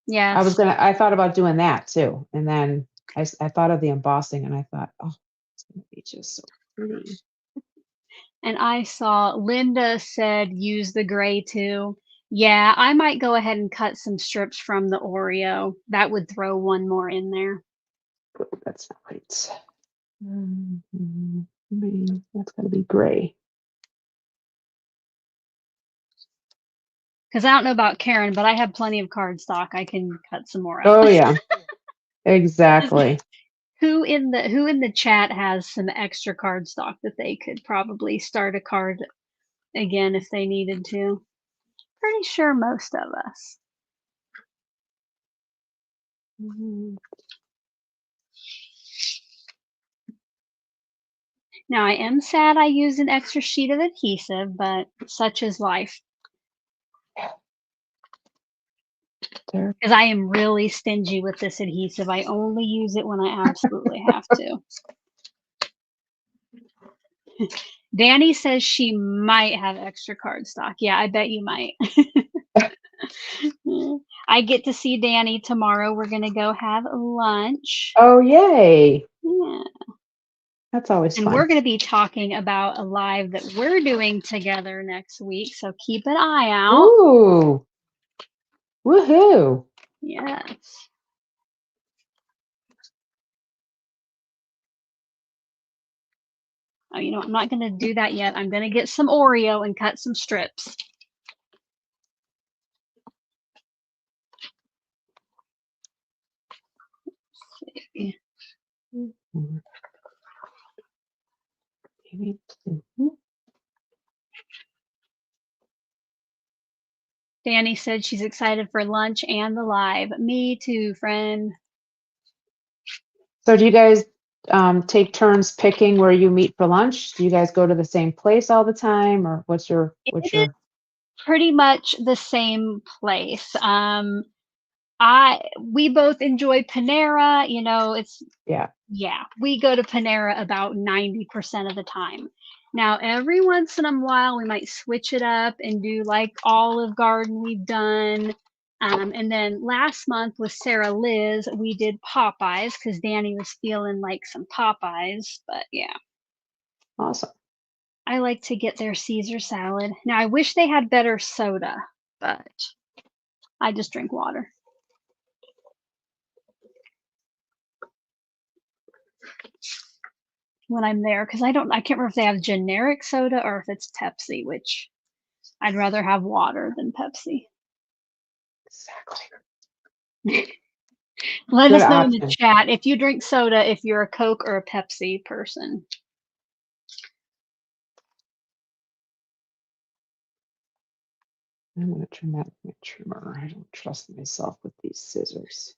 [SPEAKER 1] Yes.
[SPEAKER 2] I thought about doing that too. And then I thought of the embossing and I thought, oh, it's going to be just so pretty.
[SPEAKER 1] And I saw Linda said use the gray too. Yeah, I might go ahead and cut some strips from the Oreo. That would throw one more in there.
[SPEAKER 2] That's not right. That's got to be gray.
[SPEAKER 1] Because I don't know about Karen, but I have plenty of cardstock. I can cut some more out.
[SPEAKER 2] Oh yeah, exactly.
[SPEAKER 1] Who in the chat has some extra cardstock that they could probably start a card again if they needed to? Pretty sure most of us. Now I am sad I used an extra sheet of adhesive, but such is life. Because I am really stingy with this adhesive. I only use it when I absolutely have to. Danny says she might have extra cardstock. Yeah, I bet you might. I get to see Danny tomorrow. We're going to go have lunch.
[SPEAKER 2] Oh, yay.
[SPEAKER 1] Yeah.
[SPEAKER 2] That's always
[SPEAKER 1] And
[SPEAKER 2] fun.
[SPEAKER 1] we're going to be talking about a live that we're doing together next week. So keep an eye out.
[SPEAKER 2] Ooh. Woohoo.
[SPEAKER 1] Yes. Oh, you know, I'm not going to do that yet. I'm going to get some Oreo and cut some strips. Let's see. Danny said she's excited for lunch and the live. Me too, friend.
[SPEAKER 2] So do you guys take turns picking where you meet for lunch? Do you guys go to the same place all the time, or what's your
[SPEAKER 1] It is pretty much the same place. We both enjoy Panera. You know, it's
[SPEAKER 2] yeah.
[SPEAKER 1] We go to Panera about 90% of the time. Now, every once in a while, we might switch it up and do like Olive Garden we've done. And then last month with Sarah Liz, we did Popeyes because Danny was feeling like some Popeyes. But yeah,
[SPEAKER 2] Awesome.
[SPEAKER 1] I like to get their Caesar salad. Now, I wish they had better soda, but I just drink water. When I'm there, because I can't remember if they have generic soda or if it's Pepsi, which I'd rather have water than Pepsi.
[SPEAKER 2] Exactly.
[SPEAKER 1] Let
[SPEAKER 2] Good
[SPEAKER 1] us know
[SPEAKER 2] option.
[SPEAKER 1] in the chat if you drink soda, if you're a Coke or a Pepsi person.
[SPEAKER 2] I'm going to trim that with my trimmer. I don't trust myself with these scissors.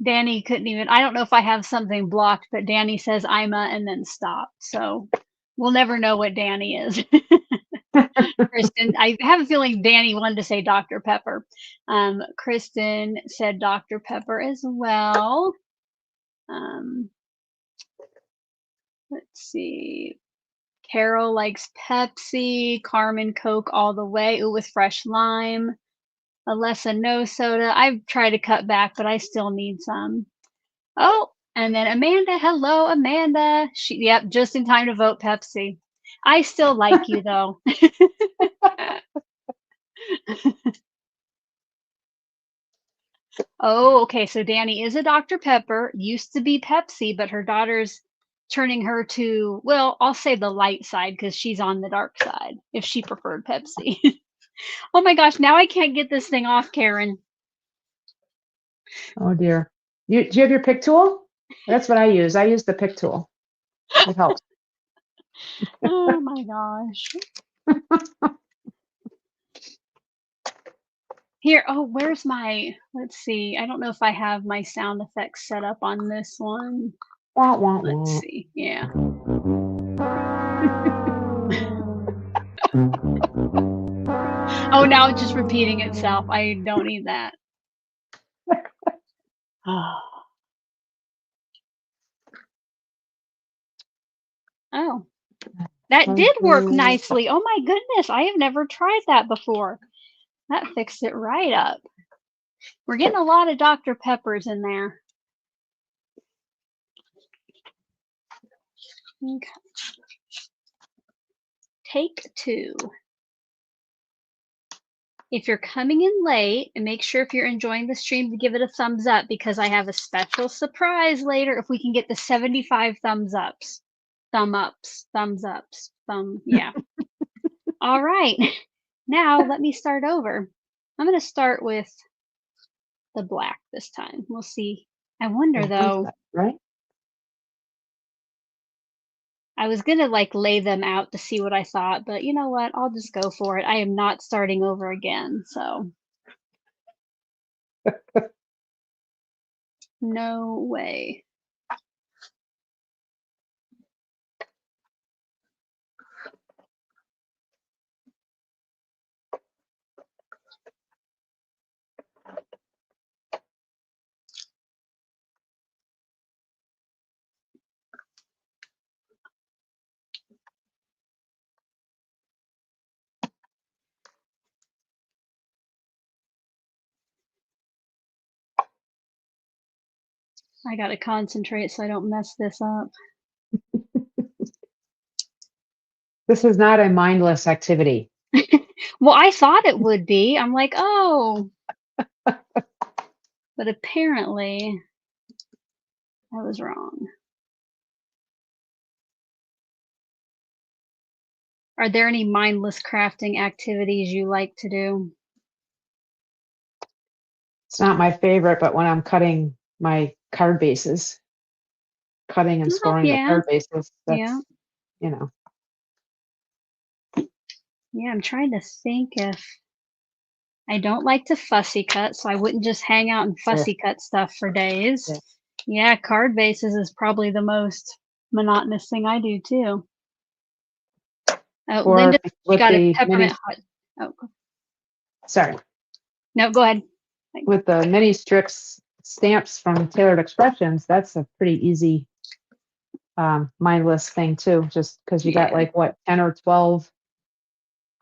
[SPEAKER 1] Danny couldn't even, I don't know if I have something blocked, but Danny says I'm a and then stop. So we'll never know what Danny is. Kristen, I have a feeling Danny wanted to say Dr. Pepper. Kristen said Dr. Pepper as well. Let's see. Carol likes Pepsi. Carmen Coke all the way. Ooh, with fresh lime. Alessa, no soda. I've tried to cut back, but I still need some. Oh, and then Amanda. Hello, Amanda. Yep, just in time to vote Pepsi. I still like you, though. Oh, okay. So Danny is a Dr. Pepper. Used to be Pepsi, but her daughter's turning her to, well, I'll say the light side because she's on the dark side if she preferred Pepsi. Oh my gosh, now I can't get this thing off, Karen.
[SPEAKER 2] Oh dear. Do you have your pick tool? That's what I use. I use the pick tool. It helps.
[SPEAKER 1] Oh my gosh. Here, oh, where's my, let's see. I don't know if I have my sound effects set up on this one.
[SPEAKER 2] Wah, wah,
[SPEAKER 1] Let's
[SPEAKER 2] wah.
[SPEAKER 1] see. Yeah. Oh, now it's just repeating itself. I don't need that. Oh, that did work nicely. Oh my goodness. I have never tried that before. That fixed it right up. We're getting a lot of Dr. Peppers in there. Okay. Take 2. If you're coming in late, and make sure if you're enjoying the stream to give it a thumbs up, because I have a special surprise later if we can get the 75 thumbs ups. Thumbs ups. Yeah. All right. Now let me start over. I'm going to start with the black this time. We'll see. I wonder though,
[SPEAKER 2] Right?
[SPEAKER 1] I was going to like lay them out to see what I thought, but you know what? I'll just go for it. I am not starting over again. So no way. I got to concentrate so I don't mess this up.
[SPEAKER 2] This is not a mindless activity.
[SPEAKER 1] Well, I thought it would be. I'm like, oh. But apparently, I was wrong. Are there any mindless crafting activities you like to do?
[SPEAKER 2] It's not my favorite, but when I'm cutting my card bases, cutting and scoring the
[SPEAKER 1] Yeah.
[SPEAKER 2] card bases, that's,
[SPEAKER 1] Yeah.
[SPEAKER 2] you know.
[SPEAKER 1] Yeah, I'm trying to think if I don't like to fussy cut, so I wouldn't just hang out and fussy cut stuff for days. Yeah, card bases is probably the most monotonous thing I do too.
[SPEAKER 2] Or
[SPEAKER 1] Linda
[SPEAKER 2] with
[SPEAKER 1] got a
[SPEAKER 2] the
[SPEAKER 1] peppermint
[SPEAKER 2] mini,
[SPEAKER 1] hot. Oh,
[SPEAKER 2] sorry,
[SPEAKER 1] no, go ahead.
[SPEAKER 2] with the mini strips stamps from Tailored Expressions, that's a pretty easy mindless thing too, just because you got like what, 10 or 12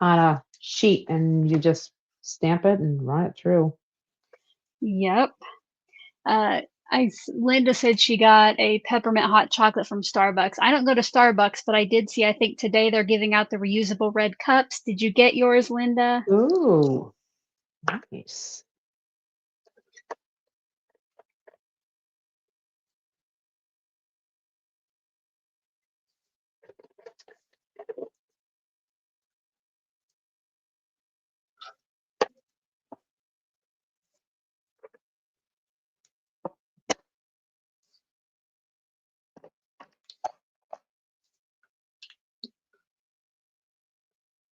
[SPEAKER 2] on a sheet and you just stamp it and run it through.
[SPEAKER 1] Yep. Linda said she got a peppermint hot chocolate from Starbucks. I don't go to Starbucks, but I did see, I think today they're giving out the reusable red cups. Did you get yours, Linda?
[SPEAKER 2] Ooh, nice.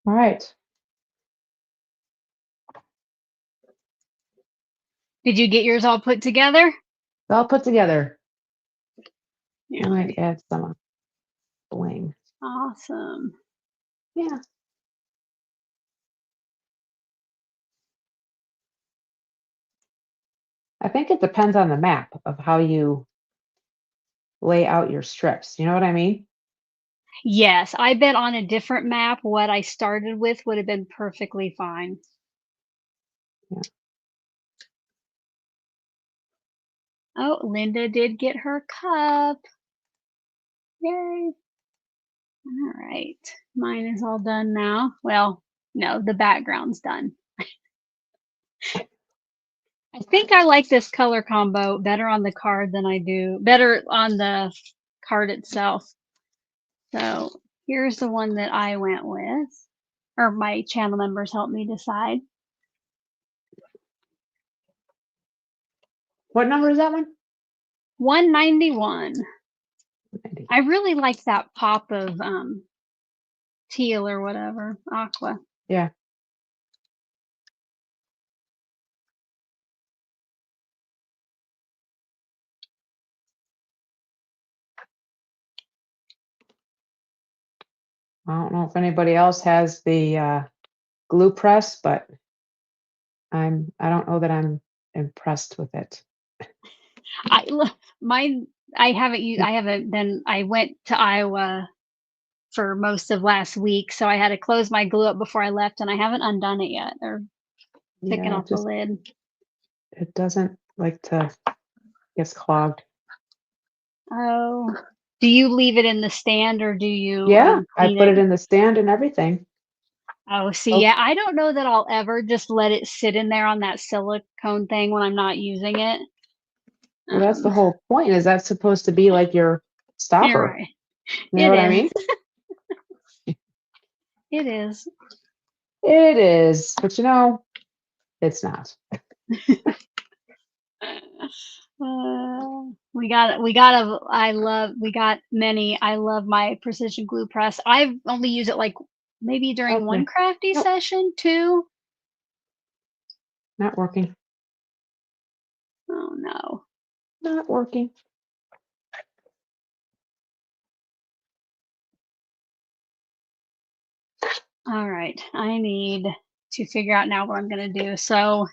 [SPEAKER 2] All right.
[SPEAKER 1] Did you get yours all put together?
[SPEAKER 2] It's all put together.
[SPEAKER 1] Yeah.
[SPEAKER 2] I might add some bling.
[SPEAKER 1] Awesome.
[SPEAKER 2] Yeah. I think it depends on the map of how you lay out your strips. You know what I mean?
[SPEAKER 1] Yes, I bet on a different map what I started with would have been perfectly fine.
[SPEAKER 2] Yeah.
[SPEAKER 1] Oh, Linda did get her cup. Yay. All right. Mine is all done now. Well, no, the background's done. I think I like this color combo better on the card than I do, better on the card itself. So here's the one that I went with, or my channel members helped me decide.
[SPEAKER 2] What number is that one?
[SPEAKER 1] 191.
[SPEAKER 2] 90.
[SPEAKER 1] I really like that pop of teal or whatever, aqua.
[SPEAKER 2] Yeah. I don't know if anybody else has the glue press, but I don't know that I'm impressed with it.
[SPEAKER 1] Mine. I haven't been. I went to Iowa for most of last week, so I had to close my glue up before I left, and I haven't undone it yet or taken
[SPEAKER 2] Yeah,
[SPEAKER 1] off the lid.
[SPEAKER 2] it doesn't like to gets clogged.
[SPEAKER 1] Oh, do you leave it in the stand or do you
[SPEAKER 2] Yeah, I
[SPEAKER 1] clean
[SPEAKER 2] put it
[SPEAKER 1] it?
[SPEAKER 2] in the stand and everything.
[SPEAKER 1] Oh, see,
[SPEAKER 2] Oh,
[SPEAKER 1] yeah, I don't know that I'll ever just let it sit in there on that silicone thing when I'm not using it.
[SPEAKER 2] well, that's the
[SPEAKER 1] Um,
[SPEAKER 2] whole point. Is that supposed to be like your
[SPEAKER 1] you're
[SPEAKER 2] stopper?
[SPEAKER 1] right.
[SPEAKER 2] You know
[SPEAKER 1] It
[SPEAKER 2] what I
[SPEAKER 1] is.
[SPEAKER 2] mean?
[SPEAKER 1] It is.
[SPEAKER 2] It is, but it's not.
[SPEAKER 1] We got many. I love my precision glue press. I've only used it like maybe during one
[SPEAKER 2] Okay.
[SPEAKER 1] crafty
[SPEAKER 2] Nope,
[SPEAKER 1] session, two.
[SPEAKER 2] not working.
[SPEAKER 1] Oh no.
[SPEAKER 2] Not working.
[SPEAKER 1] All right. I need to figure out now what I'm going to do. So,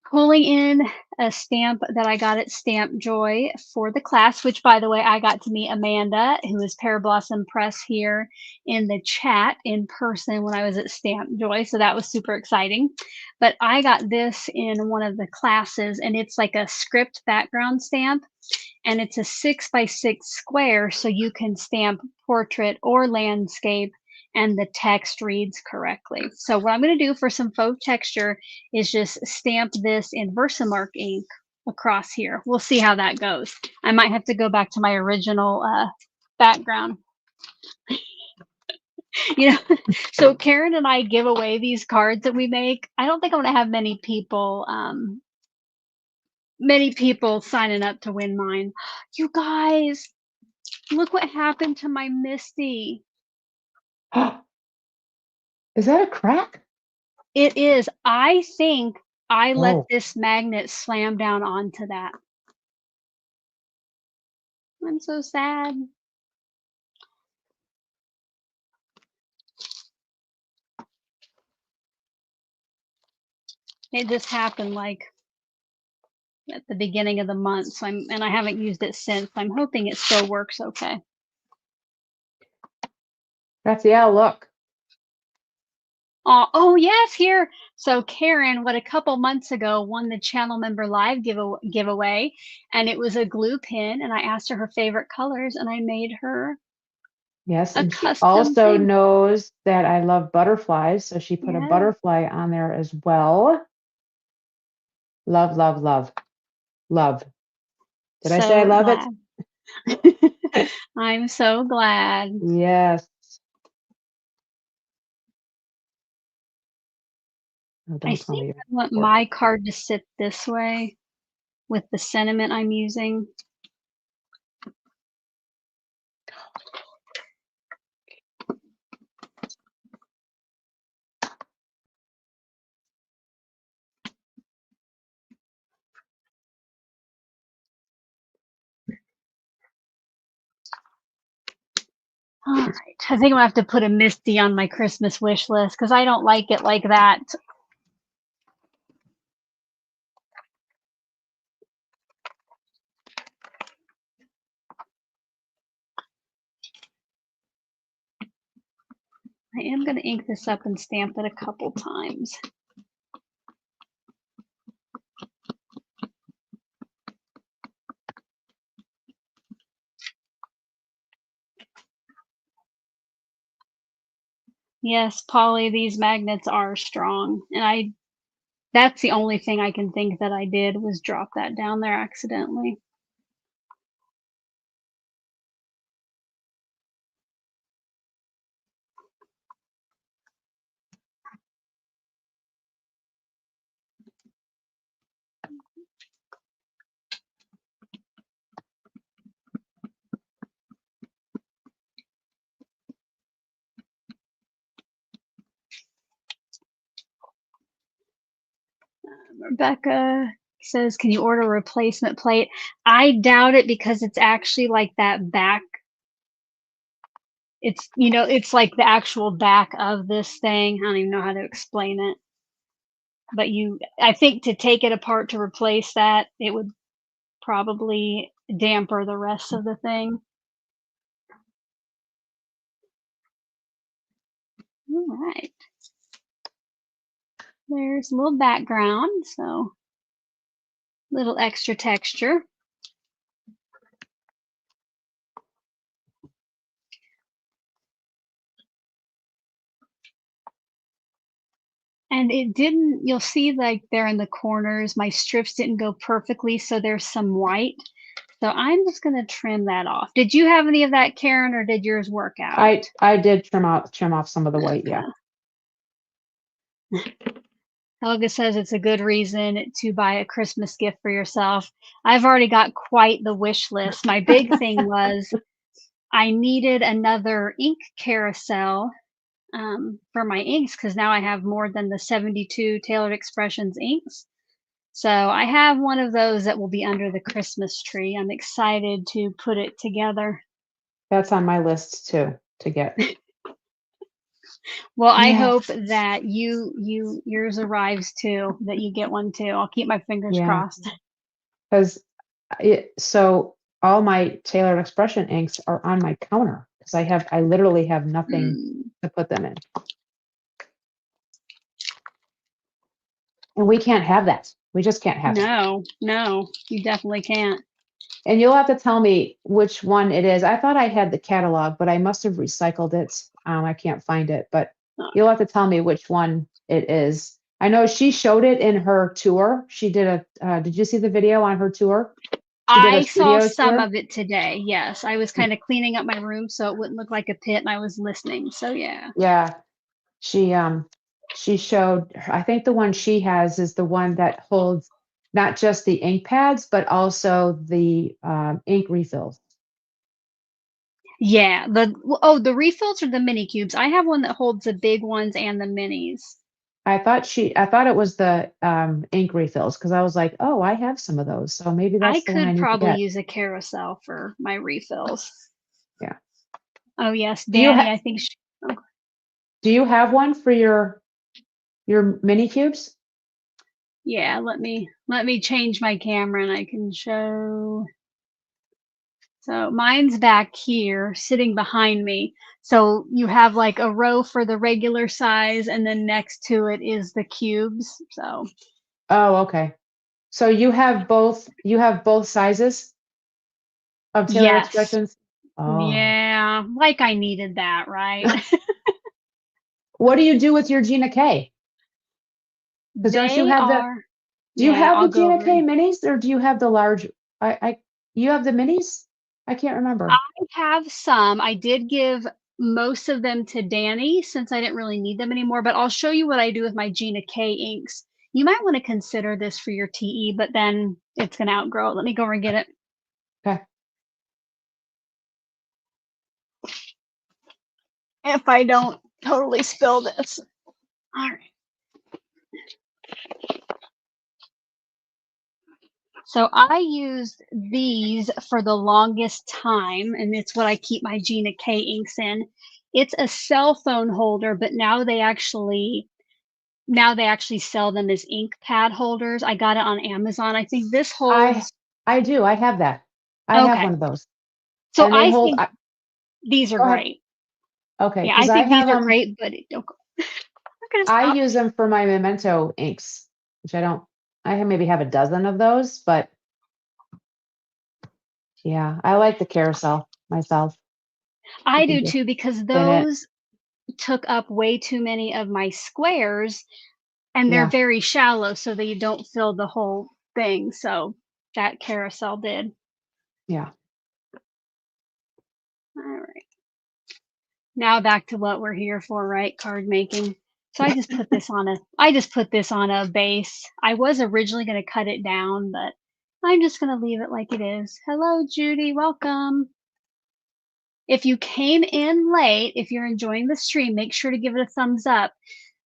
[SPEAKER 1] pulling in a stamp that I got at Stamp Joy for the class, which by the way, I got to meet Amanda, who is Pear Blossom Press here in the chat in person when I was at Stamp Joy. So that was super exciting. But I got this in one of the classes, and it's like a script background stamp. And it's a 6x6 square, so you can stamp portrait or landscape and the text reads correctly. So what I'm going to do for some faux texture is just stamp this in Versamark ink across here. We'll see how that goes. I might have to go back to my original background. You know, so Karen and I give away these cards that we make. I don't think I'm going to have many people signing up to win mine. You guys, look what happened to my Misty.
[SPEAKER 2] Is that a crack?
[SPEAKER 1] It is. I think I let
[SPEAKER 2] Oh,
[SPEAKER 1] this magnet slam down onto that. I'm so sad. It just happened like at the beginning of the month, so I haven't used it since. I'm hoping it still works okay.
[SPEAKER 2] Raphael, look.
[SPEAKER 1] Oh yes, here. So Karen, what a couple months ago won the channel member live giveaway, and it was a glue pin, and I asked her favorite colors, and I made her
[SPEAKER 2] Yes,
[SPEAKER 1] a
[SPEAKER 2] and she
[SPEAKER 1] custom
[SPEAKER 2] also
[SPEAKER 1] thing.
[SPEAKER 2] knows that I love butterflies, so she put a
[SPEAKER 1] Yeah,
[SPEAKER 2] butterfly on there as well. Love, love, love, love. Did I say I
[SPEAKER 1] so
[SPEAKER 2] love it?
[SPEAKER 1] glad. I'm so glad.
[SPEAKER 2] Yes. Oh,
[SPEAKER 1] I
[SPEAKER 2] don't tell
[SPEAKER 1] think
[SPEAKER 2] me
[SPEAKER 1] I want
[SPEAKER 2] you're
[SPEAKER 1] my card to sit this way with the sentiment I'm using. All right. I think I'm gonna have to put a Misty on my Christmas wish list because I don't like it like that. I am gonna ink this up and stamp it a couple times. Yes, Polly, these magnets are strong. And that's the only thing I can think that I did was drop that down there accidentally. Rebecca says, "Can you order a replacement plate?" I doubt it because it's actually like that back. It's it's like the actual back of this thing. I don't even know how to explain it. But I think to take it apart to replace that, it would probably damper the rest of the thing. All right. There's a little background, so little extra texture. And it didn't, you'll see like there in the corners, my strips didn't go perfectly, so there's some white. So I'm just gonna trim that off. Did you have any of that, Karen, or did yours work out?
[SPEAKER 2] I did trim off some of the white, yeah.
[SPEAKER 1] Helga says it's a good reason to buy a Christmas gift for yourself. I've already got quite the wish list. My big thing was I needed another ink carousel for my inks because now I have more than the 72 Tailored Expressions inks. So I have one of those that will be under the Christmas tree. I'm excited to put it together.
[SPEAKER 2] That's on my list too, to get.
[SPEAKER 1] Well, I
[SPEAKER 2] Yeah.
[SPEAKER 1] hope that yours arrives too, that you get one too. I'll keep my fingers crossed.
[SPEAKER 2] Because so all my Tailored Expression inks are on my counter because I literally have nothing to put them in. And we can't have that. We just can't have it.
[SPEAKER 1] No, you definitely can't.
[SPEAKER 2] And you'll have to tell me which one it is. I thought I had the catalog, but I must have recycled it. I can't find it, but you'll have to tell me which one it is. I know she showed it in her tour. She did did you see the video on her tour?
[SPEAKER 1] I saw some of it today. Yes, I was kind of cleaning up my room so it wouldn't look like a pit, and I was listening. So yeah.
[SPEAKER 2] Yeah, she showed. I think the one she has is the one that holds not just the ink pads, but also the ink refills.
[SPEAKER 1] Yeah, the refills or the mini cubes. I have one that holds the big ones and the minis.
[SPEAKER 2] I thought it was the ink refills because I was like, oh, I have some of those, so maybe that's the one I
[SPEAKER 1] could
[SPEAKER 2] need to
[SPEAKER 1] probably
[SPEAKER 2] get.
[SPEAKER 1] use a carousel for my refills.
[SPEAKER 2] Yeah.
[SPEAKER 1] Oh yes, Danny. I think.
[SPEAKER 2] Do you have one for your mini cubes?
[SPEAKER 1] Yeah, let me change my camera and I can show. So mine's back here, sitting behind me. So you have like a row for the regular size, and then next to it is the cubes. So.
[SPEAKER 2] Oh, okay. So you have both sizes of Tailored Expressions? Oh.
[SPEAKER 1] Yeah, like I needed that, right?
[SPEAKER 2] What do you do with your Gina K? Because don't you have do you have the Gina K minis or do you have the large? You have the minis? I can't remember.
[SPEAKER 1] I have some. I did give most of them to Danny since I didn't really need them anymore, but I'll show you what I do with my Gina K inks. You might want to consider this for your TE, but then it's going to outgrow it. Let me go and get it.
[SPEAKER 2] Okay.
[SPEAKER 1] If I don't totally spill this. All right. So I used these for the longest time, and it's what I keep my Gina K inks in. It's a cell phone holder, but now they actually sell them as ink pad holders. I got it on Amazon. I think this holds.
[SPEAKER 2] I do. I have that. I have one of those.
[SPEAKER 1] So I think these are great.
[SPEAKER 2] Okay.
[SPEAKER 1] Yeah, I think these are great, but
[SPEAKER 2] I use them for my Memento inks, which I maybe have a dozen of those, but yeah, I like the carousel myself.
[SPEAKER 1] I do too, because those took up way too many of my squares, and they're very shallow so that you don't fill the whole thing. So that carousel did.
[SPEAKER 2] Yeah.
[SPEAKER 1] All right. Now back to what we're here for, right? Card making. So I just put this on a base. I was originally going to cut it down, but I'm just going to leave it like it is. Hello, Judy. Welcome. If you came in late, if you're enjoying the stream, make sure to give it a thumbs up,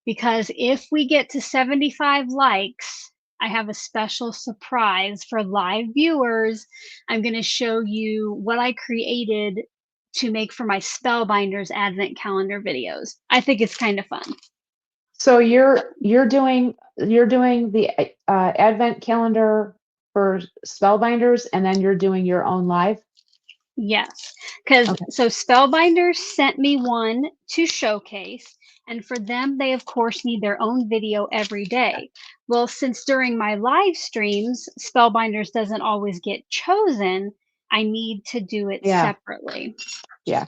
[SPEAKER 1] because if we get to 75 likes, I have a special surprise for live viewers. I'm going to show you what I created to make for my Spellbinders Advent calendar videos. I think it's kind of fun.
[SPEAKER 2] So you're doing the Advent calendar for Spellbinders, and then you're doing your own live.
[SPEAKER 1] Yes, because
[SPEAKER 2] Okay.
[SPEAKER 1] so Spellbinders sent me one to showcase, and for them, they of course need their own video every day. Well, since during my live streams, Spellbinders doesn't always get chosen, I need to do it
[SPEAKER 2] Yeah.
[SPEAKER 1] separately.
[SPEAKER 2] Yeah.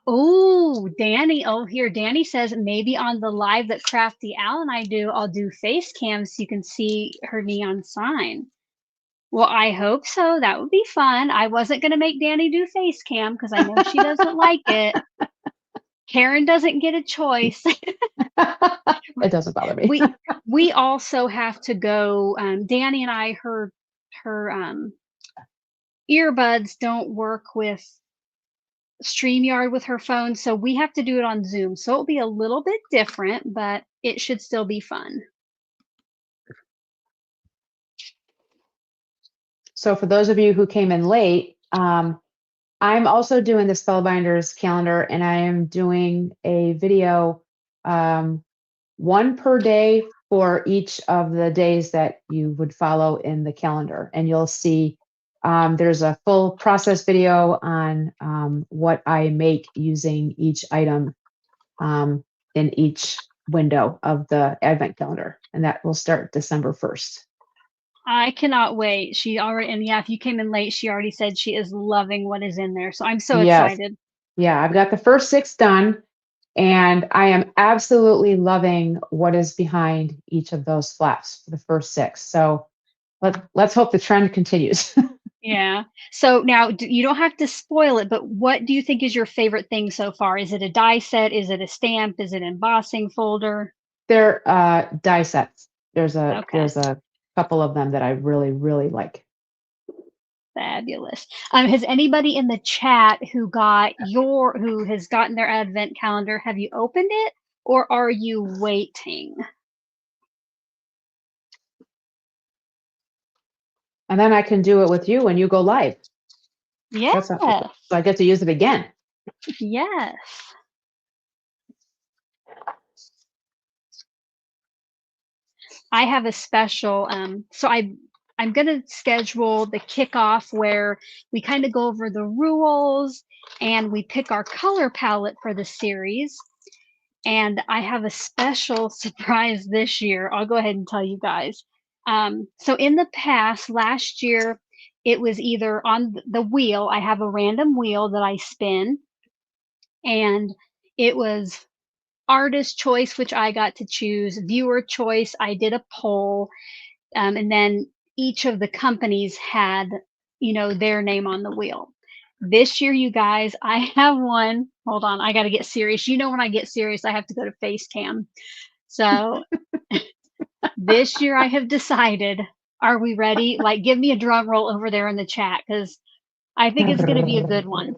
[SPEAKER 1] Oh, Danny. Oh, here, Danny says maybe on the live that Crafty Al and I do, I'll do face cam so you can see her neon sign. Well, I hope so. That would be fun. I wasn't going to make Danny do face cam because I know she doesn't like it. Karen doesn't get a choice.
[SPEAKER 2] It doesn't bother me.
[SPEAKER 1] we also have to go. Danny and I, her earbuds don't work with StreamYard with her phone, so we have to do it on Zoom. So it'll be a little bit different, but it should still be fun.
[SPEAKER 2] So for those of you who came in late, I'm also doing the Spellbinders calendar, and I am doing a video, one per day for each of the days that you would follow in the calendar. And you'll see there's a full process video on what I make using each item in each window of the Advent calendar. And that will start December 1st.
[SPEAKER 1] I cannot wait. She already, and yeah, if you came in late, she already said she is loving what is in there. So I'm so
[SPEAKER 2] Yes.
[SPEAKER 1] excited.
[SPEAKER 2] Yeah, I've got the first 6 done, and I am absolutely loving what is behind each of those flaps for the first 6. So let's hope the trend continues.
[SPEAKER 1] Yeah. So now you don't have to spoil it, but what do you think is your favorite thing so far? Is it a die set? Is it a stamp? Is it embossing folder?
[SPEAKER 2] They're die sets. There's
[SPEAKER 1] Okay.
[SPEAKER 2] a couple of them that I really, really like.
[SPEAKER 1] Fabulous. Has anybody in the chat who has gotten their advent calendar, have you opened it or are you waiting?
[SPEAKER 2] And then I can do it with you when you go live.
[SPEAKER 1] Yes.
[SPEAKER 2] So I get to use it again.
[SPEAKER 1] Yes. I have a special, so I'm going to schedule the kickoff where we kind of go over the rules and we pick our color palette for the series. And I have a special surprise this year. I'll go ahead and tell you guys. So in the past, last year, it was either on the wheel. I have a random wheel that I spin, and it was artist choice, which I got to choose, viewer choice. I did a poll, and then each of the companies had, their name on the wheel. This year, you guys, I have one. Hold on, I got to get serious. When I get serious, I have to go to face cam. So this year, I have decided. Are we ready? Like, give me a drum roll over there in the chat because I think it's going to be a good one.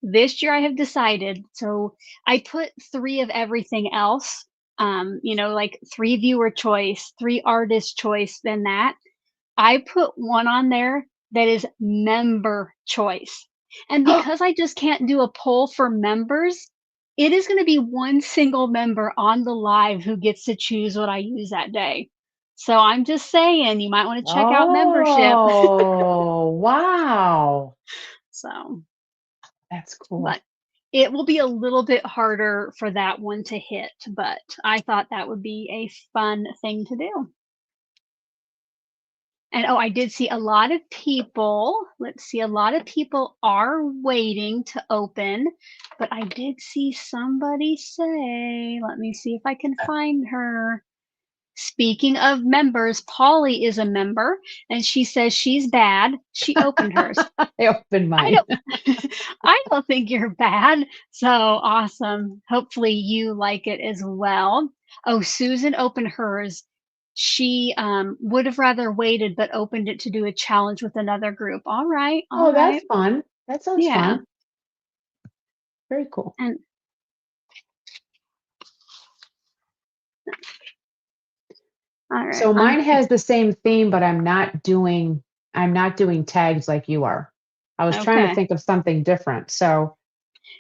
[SPEAKER 1] This year, I have decided. So I put 3 of everything else. Like 3 viewer choice, 3 artist choice. Then that I put one on there that is member choice. And because I just can't do a poll for members, it is going to be one single member on the live who gets to choose what I use that day. So I'm just saying, you might want to check out membership.
[SPEAKER 2] Oh, wow.
[SPEAKER 1] So
[SPEAKER 2] That's cool.
[SPEAKER 1] but it will be a little bit harder for that one to hit, but I thought that would be a fun thing to do. And I did see a lot of people. Let's see, a lot of people are waiting to open, but I did see somebody say, let me see if I can find her. Speaking of members, Polly is a member, and she says she's bad. She opened hers.
[SPEAKER 2] I opened mine.
[SPEAKER 1] I don't think you're bad. So awesome. Hopefully you like it as well. Oh, Susan opened hers. She would have rather waited, but opened it to do a challenge with another group. All right. All right.
[SPEAKER 2] That's fun. That sounds fun. Very cool.
[SPEAKER 1] And All right.
[SPEAKER 2] So mine has the same theme, but I'm not doing tags like you are. I was trying to
[SPEAKER 1] Okay.
[SPEAKER 2] think of something different. So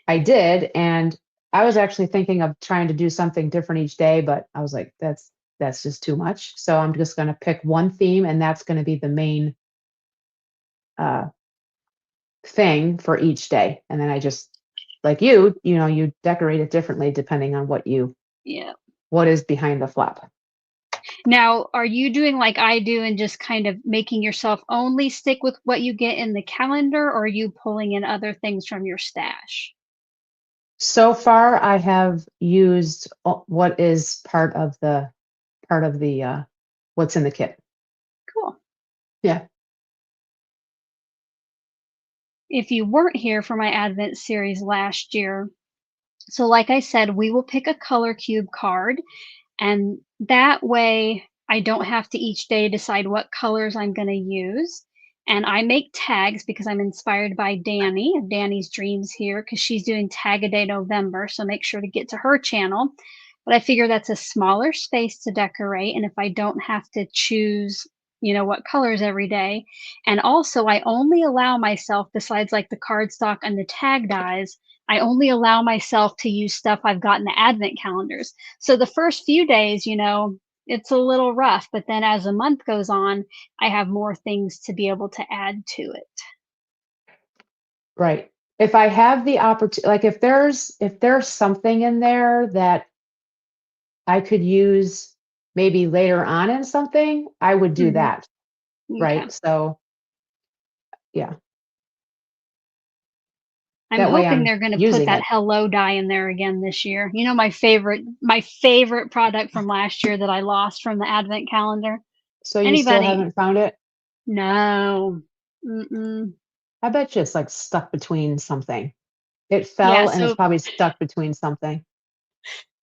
[SPEAKER 2] I did, and I was actually thinking of trying to do something different each day, but I was like, that's just too much. So I'm just going to pick one theme, and that's going to be the main uh, thing for each day. And then I just, like you decorate it differently depending on
[SPEAKER 1] Yeah.
[SPEAKER 2] what is behind the flap.
[SPEAKER 1] Now, are you doing like I do and just kind of making yourself only stick with what you get in the calendar, or are you pulling in other things from your stash?
[SPEAKER 2] So far, I have used what is part of the what's in the kit.
[SPEAKER 1] Cool.
[SPEAKER 2] Yeah.
[SPEAKER 1] If you weren't here for my Advent series last year, so like I said, we will pick a color cube card, and that way I don't have to each day decide what colors I'm going to use. And I make tags because I'm inspired by Danny of Danny's Dreams here because she's doing Tag a Day November. So make sure to get to her channel. But I figure that's a smaller space to decorate. And if I don't have to choose, what colors every day. And also, I only allow myself, besides like the cardstock and the tag dies, I only allow myself to use stuff I've got in the advent calendars. So the first few days, it's a little rough, but then as a month goes on, I have more things to be able to add to it.
[SPEAKER 2] Right. If I have the opportunity, like if there's something in there that I could use maybe later on in something, I would do
[SPEAKER 1] Mhm.
[SPEAKER 2] that.
[SPEAKER 1] Okay.
[SPEAKER 2] Right. So yeah,
[SPEAKER 1] I'm
[SPEAKER 2] that way
[SPEAKER 1] hoping
[SPEAKER 2] I'm
[SPEAKER 1] they're gonna put
[SPEAKER 2] using
[SPEAKER 1] that
[SPEAKER 2] it.
[SPEAKER 1] hello die in there again this year. My favorite product from last year that I lost from the advent calendar.
[SPEAKER 2] So you still
[SPEAKER 1] Anybody?
[SPEAKER 2] haven't found it?
[SPEAKER 1] No. Mm-mm.
[SPEAKER 2] I bet you it's like stuck between something. It
[SPEAKER 1] Yeah,
[SPEAKER 2] fell and it's
[SPEAKER 1] so
[SPEAKER 2] probably stuck between something.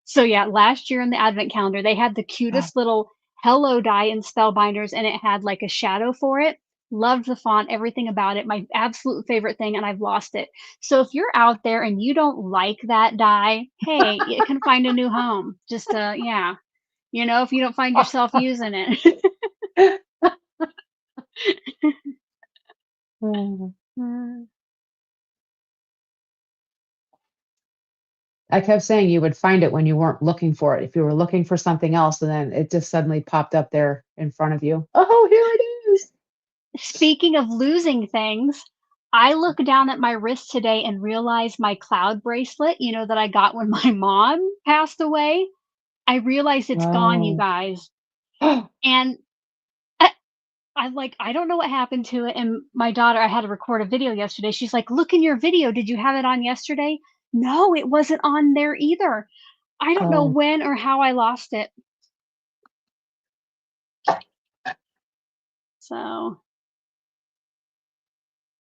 [SPEAKER 1] So yeah, last year in the advent calendar, they had the
[SPEAKER 2] Oh,
[SPEAKER 1] cutest little hello die in Spellbinders, and it had like a shadow for it. Loved the font, everything about it. My absolute favorite thing, and I've lost it. So if you're out there and you don't like that die, hey, it can find a new home. Just yeah, if you don't find yourself using it.
[SPEAKER 2] oh. I kept saying you would find it when you weren't looking for it. If you were looking for something else, and then it just suddenly popped up there in front of you. Oh, here it is.
[SPEAKER 1] Speaking of losing things, I look down at my wrist today and realize my cloud bracelet, that I got when my mom passed away. I realized it's gone, you
[SPEAKER 2] Oh.
[SPEAKER 1] guys, and I I'm like, "I don't know what happened to it," and my daughter I had to record a video yesterday, she's like, "Look in your video, did you have it on yesterday?" No, it wasn't on there either. I don't know
[SPEAKER 2] Oh.
[SPEAKER 1] when or how I lost it. So,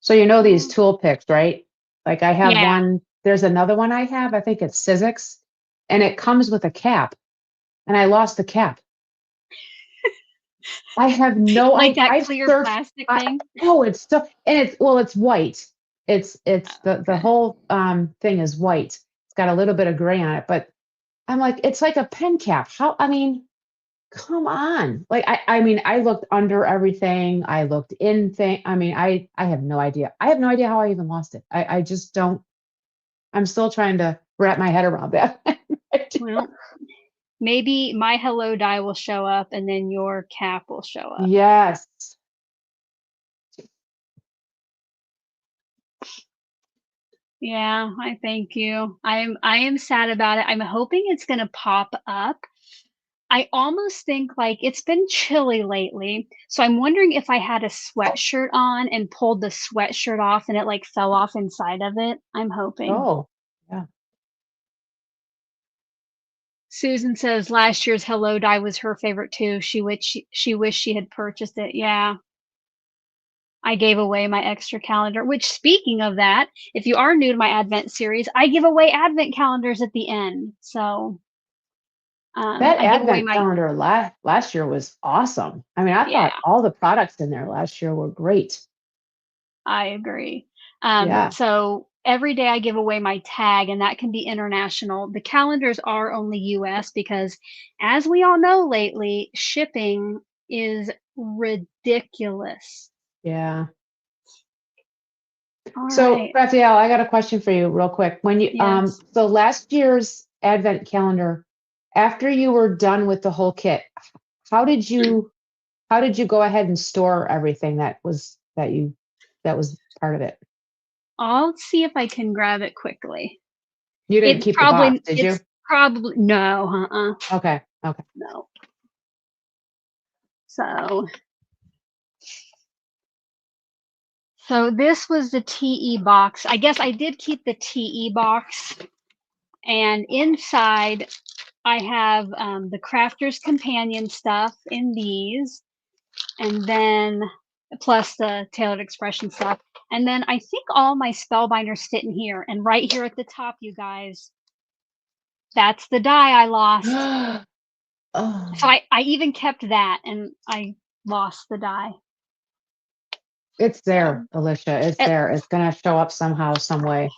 [SPEAKER 2] So you know these
[SPEAKER 1] mm,
[SPEAKER 2] tool picks, right? Like I have
[SPEAKER 1] yeah,
[SPEAKER 2] one, there's another one I have, I think it's Sizzix, and it comes with a cap, and I lost the cap. I have no
[SPEAKER 1] like that
[SPEAKER 2] I've
[SPEAKER 1] clear
[SPEAKER 2] searched
[SPEAKER 1] plastic thing?
[SPEAKER 2] oh, it's so, and it's white. It's
[SPEAKER 1] Oh,
[SPEAKER 2] the
[SPEAKER 1] okay.
[SPEAKER 2] whole thing is white. It's got a little bit of gray on it, but I'm like, it's like a pen cap. How, I mean, come on. Like I mean, I looked under everything. I looked in thing. I mean, I have no idea. I have no idea how I even lost it. I just don't. I'm still trying to wrap my head around that.
[SPEAKER 1] Well, maybe my hello die will show up and then your cap will show up.
[SPEAKER 2] Yes.
[SPEAKER 1] Yeah, I thank you. I am sad about it. I'm hoping it's gonna pop up. I almost think like it's been chilly lately, so I'm wondering if I had a sweatshirt on and pulled the sweatshirt off and it like fell off inside of it. I'm hoping.
[SPEAKER 2] Oh, yeah.
[SPEAKER 1] Susan says last year's hello die was her favorite too. She wished she had purchased it. Yeah. I gave away my extra calendar, which speaking of that, if you are new to my advent series, I give away advent calendars at the end. So,
[SPEAKER 2] That
[SPEAKER 1] I give away
[SPEAKER 2] advent
[SPEAKER 1] my
[SPEAKER 2] calendar last year was awesome. I mean, I thought
[SPEAKER 1] yeah,
[SPEAKER 2] all the products in there last year were great.
[SPEAKER 1] I agree.
[SPEAKER 2] Yeah.
[SPEAKER 1] So every day I give away my tag, and that can be international. The calendars are only US because, as we all know lately, shipping is ridiculous.
[SPEAKER 2] Yeah.
[SPEAKER 1] All
[SPEAKER 2] So,
[SPEAKER 1] right.
[SPEAKER 2] Raphael, I got a question for you real quick. When you
[SPEAKER 1] Yes.
[SPEAKER 2] so last year's advent calendar, after you were done with the whole kit, how did you go ahead and store everything that was part of it?
[SPEAKER 1] I'll see if I can grab it quickly.
[SPEAKER 2] You didn't keep the box, did you?
[SPEAKER 1] It's probably no,
[SPEAKER 2] Okay. Okay.
[SPEAKER 1] no. So this was the TE box. I guess I did keep the TE box, and inside I have the Crafter's Companion stuff in these, and then plus the Tailored Expression stuff. And then I think all my spellbinders fit in here. And right here at the top, you guys, that's the die I lost.
[SPEAKER 2] Oh,
[SPEAKER 1] So I even kept that, and I lost the die.
[SPEAKER 2] it's
[SPEAKER 1] So
[SPEAKER 2] there, Alicia. It's
[SPEAKER 1] it,
[SPEAKER 2] there. It's gonna show up somehow, some way.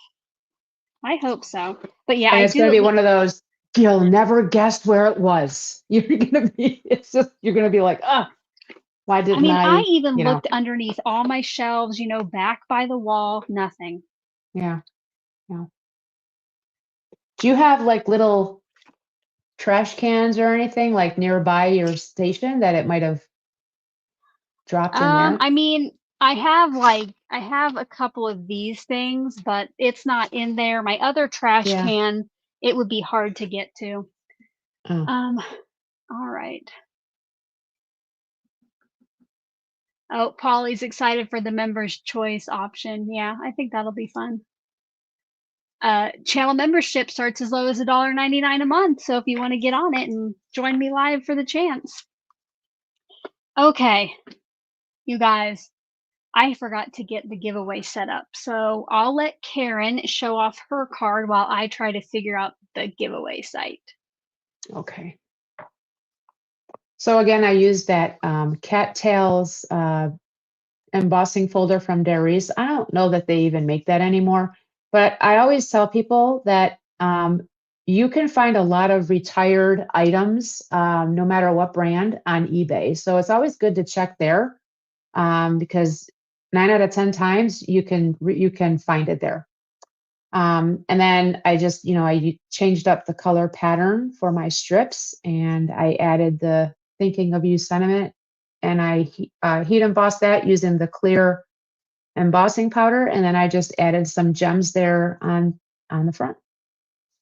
[SPEAKER 1] I hope so. But yeah,
[SPEAKER 2] And
[SPEAKER 1] I
[SPEAKER 2] it's
[SPEAKER 1] do
[SPEAKER 2] gonna
[SPEAKER 1] at
[SPEAKER 2] be
[SPEAKER 1] least.
[SPEAKER 2] one of those, you'll never guess where it was. You're gonna be like, why
[SPEAKER 1] I
[SPEAKER 2] didn't
[SPEAKER 1] mean, I
[SPEAKER 2] I,
[SPEAKER 1] even
[SPEAKER 2] you know?
[SPEAKER 1] looked underneath all my shelves, back by the wall, nothing.
[SPEAKER 2] Yeah. Yeah. Do you have like little trash cans or anything like nearby your station that it might have dropped in there?
[SPEAKER 1] I mean, I have a couple of these things, but it's not in there. My other trash
[SPEAKER 2] Yeah.
[SPEAKER 1] can, it would be hard to get to.
[SPEAKER 2] Oh,
[SPEAKER 1] Um, all right. Oh, Polly's excited for the members choice option. Yeah, I think that'll be fun. Channel membership starts as low as $1.99 a month. So if you want to get on it and join me live for the chance. Okay, you guys, I forgot to get the giveaway set up. So I'll let Karen show off her card while I try to figure out the giveaway site.
[SPEAKER 2] okay. So again, I used that cattails embossing folder from Dairies. I don't know that they even make that anymore, but I always tell people that you can find a lot of retired items, no matter what brand, on eBay. So it's always good to check there, because 9 out of 10 times you can find it there. And then I just, I changed up the color pattern for my strips, and I added the thinking of you sentiment, and I heat embossed that using the clear embossing powder. And then I just added some gems there on the front.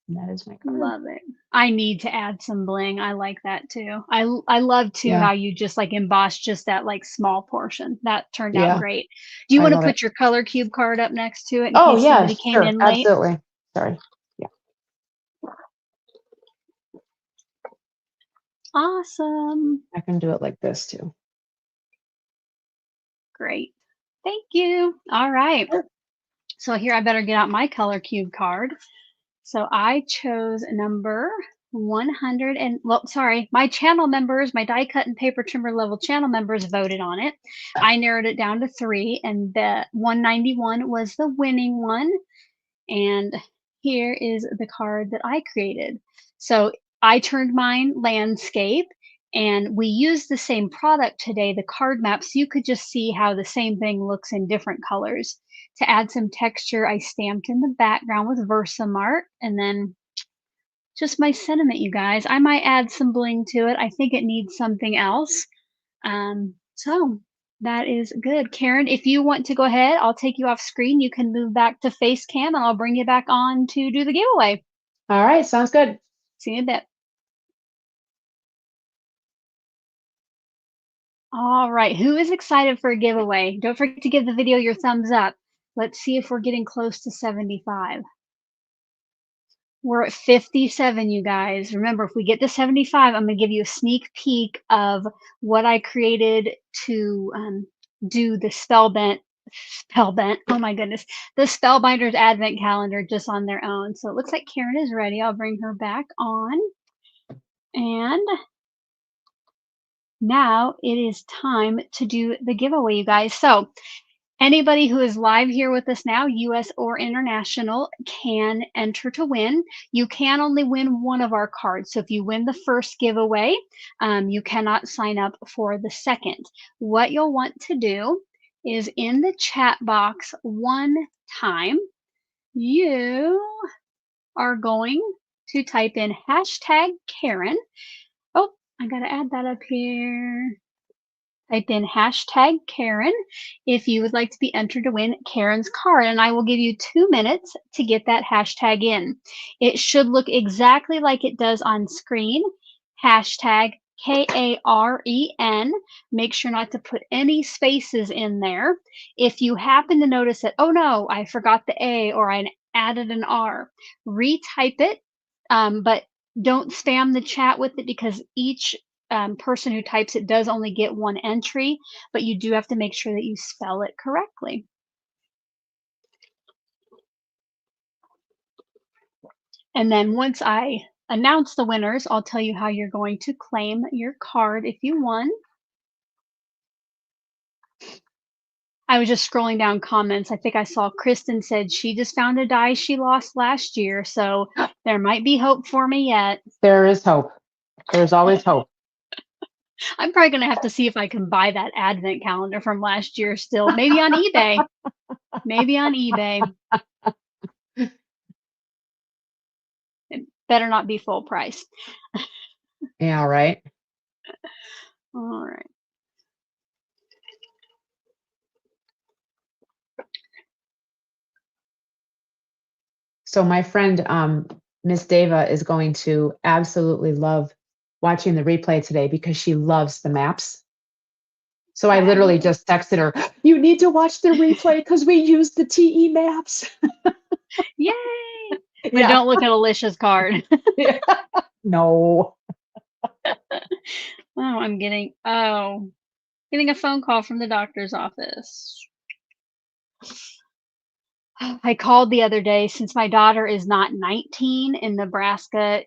[SPEAKER 2] And that is my card.
[SPEAKER 1] Love it. I need to add some bling. I like that too. I love too
[SPEAKER 2] Yeah.
[SPEAKER 1] how you just like emboss just that like small portion. That turned out
[SPEAKER 2] Yeah.
[SPEAKER 1] great. Do you
[SPEAKER 2] I
[SPEAKER 1] want to
[SPEAKER 2] love it.
[SPEAKER 1] put your color cube card up next to it in
[SPEAKER 2] Oh
[SPEAKER 1] case
[SPEAKER 2] yeah,
[SPEAKER 1] somebody came
[SPEAKER 2] sure.
[SPEAKER 1] in late?
[SPEAKER 2] Absolutely. Sorry. Yeah.
[SPEAKER 1] Awesome.
[SPEAKER 2] I can do it like this too.
[SPEAKER 1] Great. Thank you. All right.
[SPEAKER 2] Sure.
[SPEAKER 1] So here I better get out my color cube card. So I chose number 100 and well, sorry, my channel members, my die cut and paper trimmer level channel members voted on it. I narrowed it down to 3, and the 191 was the winning one. And here is the card that I created. So I turned mine landscape, and we used the same product today, the card map, so you could just see how the same thing looks in different colors. To add some texture, I stamped in the background with Versamark, and then just my sentiment, you guys. I might add some bling to it. I think it needs something else. So that is good. Karen, if you want to go ahead, I'll take you off screen. You can move back to face cam, and I'll bring you back on to do the giveaway.
[SPEAKER 2] All right. Sounds good.
[SPEAKER 1] See you in a bit. All right, who is excited for a giveaway? Don't forget to give the video your thumbs up. Let's see if we're getting close to 75. We're at 57, you guys. Remember, if we get to 75, I'm going to give you a sneak peek of what I created to do the spellbent, oh my goodness, the Spellbinders Advent Calendar just on their own. So it looks like Karen is ready. I'll bring her back on. And now it is time to do the giveaway, you guys. So Anybody who is live here with us now, US or international, can enter to win. You can only win one of our cards. So if you win the first giveaway, you cannot sign up for the second. What you'll want to do is in the chat box one time, you are going to type in hashtag Karen. Oh, I got to add that up here. Type in hashtag Karen if you would like to be entered to win Karen's card, and I will give you 2 minutes to get that hashtag in. It should look exactly like it does on screen. Hashtag Karen. Make sure not to put any spaces in there. If you happen to notice that, oh no, I forgot the A or I added an R, retype it, but don't spam the chat with it because each person who types it does only get one entry, but you do have to make sure that you spell it correctly. And then once I announce the winners, I'll tell you how you're going to claim your card if you won. I was just scrolling down comments. I think I saw Kristen said she just found a die she lost last year, so there might be hope for me yet.
[SPEAKER 2] There is hope. There's always hope.
[SPEAKER 1] I'm probably going to have to see if I can buy that advent calendar from last year still. Maybe on eBay. Maybe on eBay. It better not be full price.
[SPEAKER 2] Yeah, right.
[SPEAKER 1] All right.
[SPEAKER 2] So my friend, Miss Deva, is going to absolutely love watching the replay today because she loves the maps. So I literally just texted her, you need to watch the replay because we used the TE maps.
[SPEAKER 1] Yay! But yeah. Don't look at Alicia's card.
[SPEAKER 2] Yeah. No.
[SPEAKER 1] Oh, I'm getting a phone call from the doctor's office. I called the other day since my daughter is not 19 in Nebraska.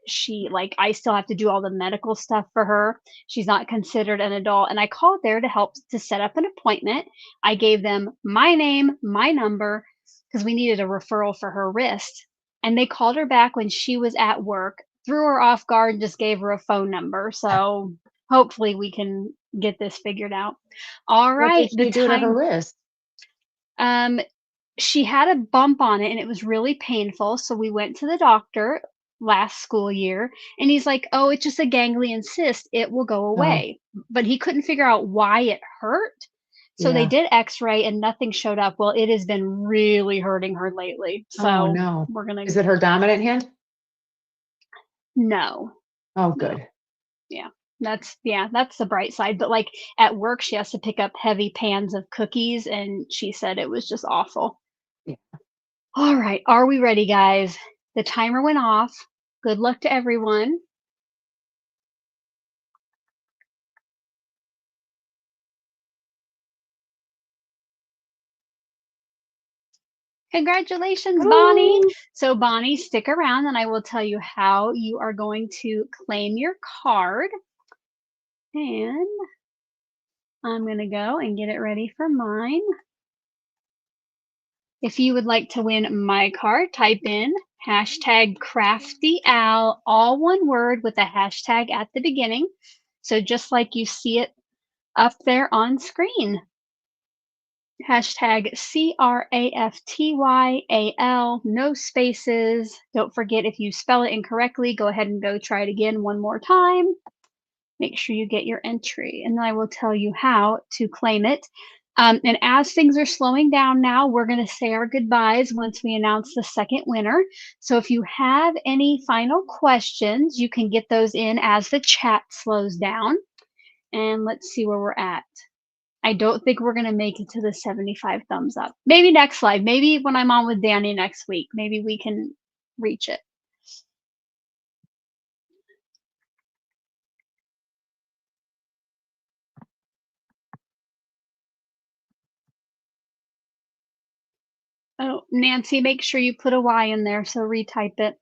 [SPEAKER 1] I still have to do all the medical stuff for her. She's not considered an adult. And I called there to help to set up an appointment. I gave them my name, my number, because we needed a referral for her wrist. And they called her back when she was at work, threw her off guard, and just gave her a phone number. So hopefully we can get this figured out. All right.
[SPEAKER 2] What did she do to her wrist?
[SPEAKER 1] She had a bump on it and it was really painful. So we went to the doctor last school year and he's like, oh, it's just a ganglion cyst. It will go away. But he couldn't figure out why it hurt. So they did x-ray and nothing showed up. Well, it has been really hurting her lately. So
[SPEAKER 2] no.
[SPEAKER 1] We're going to.
[SPEAKER 2] Is it her dominant hand?
[SPEAKER 1] No.
[SPEAKER 2] Oh, good.
[SPEAKER 1] Yeah. That's the bright side. But like at work, she has to pick up heavy pans of cookies and she said it was just awful.
[SPEAKER 2] Yeah.
[SPEAKER 1] All right. Are we ready, guys? The timer went off. Good luck to everyone. Congratulations, Bonnie. So Bonnie, stick around and I will tell you how you are going to claim your card. And I'm going to go and get it ready for mine. If you would like to win my card, type in hashtag CraftyAl, all one word with a hashtag at the beginning. So just like you see it up there on screen. Hashtag CRAFTYAL, no spaces. Don't forget, if you spell it incorrectly, go ahead and go try it again one more time. Make sure you get your entry, and then I will tell you how to claim it. And as things are slowing down now, we're going to say our goodbyes once we announce the second winner. So if you have any final questions, you can get those in as the chat slows down. And let's see where we're at. I don't think we're going to make it to the 75 thumbs up. Maybe next live. Maybe when I'm on with Danny next week, maybe we can reach it. Oh, Nancy, make sure you put a Y in there, so retype it.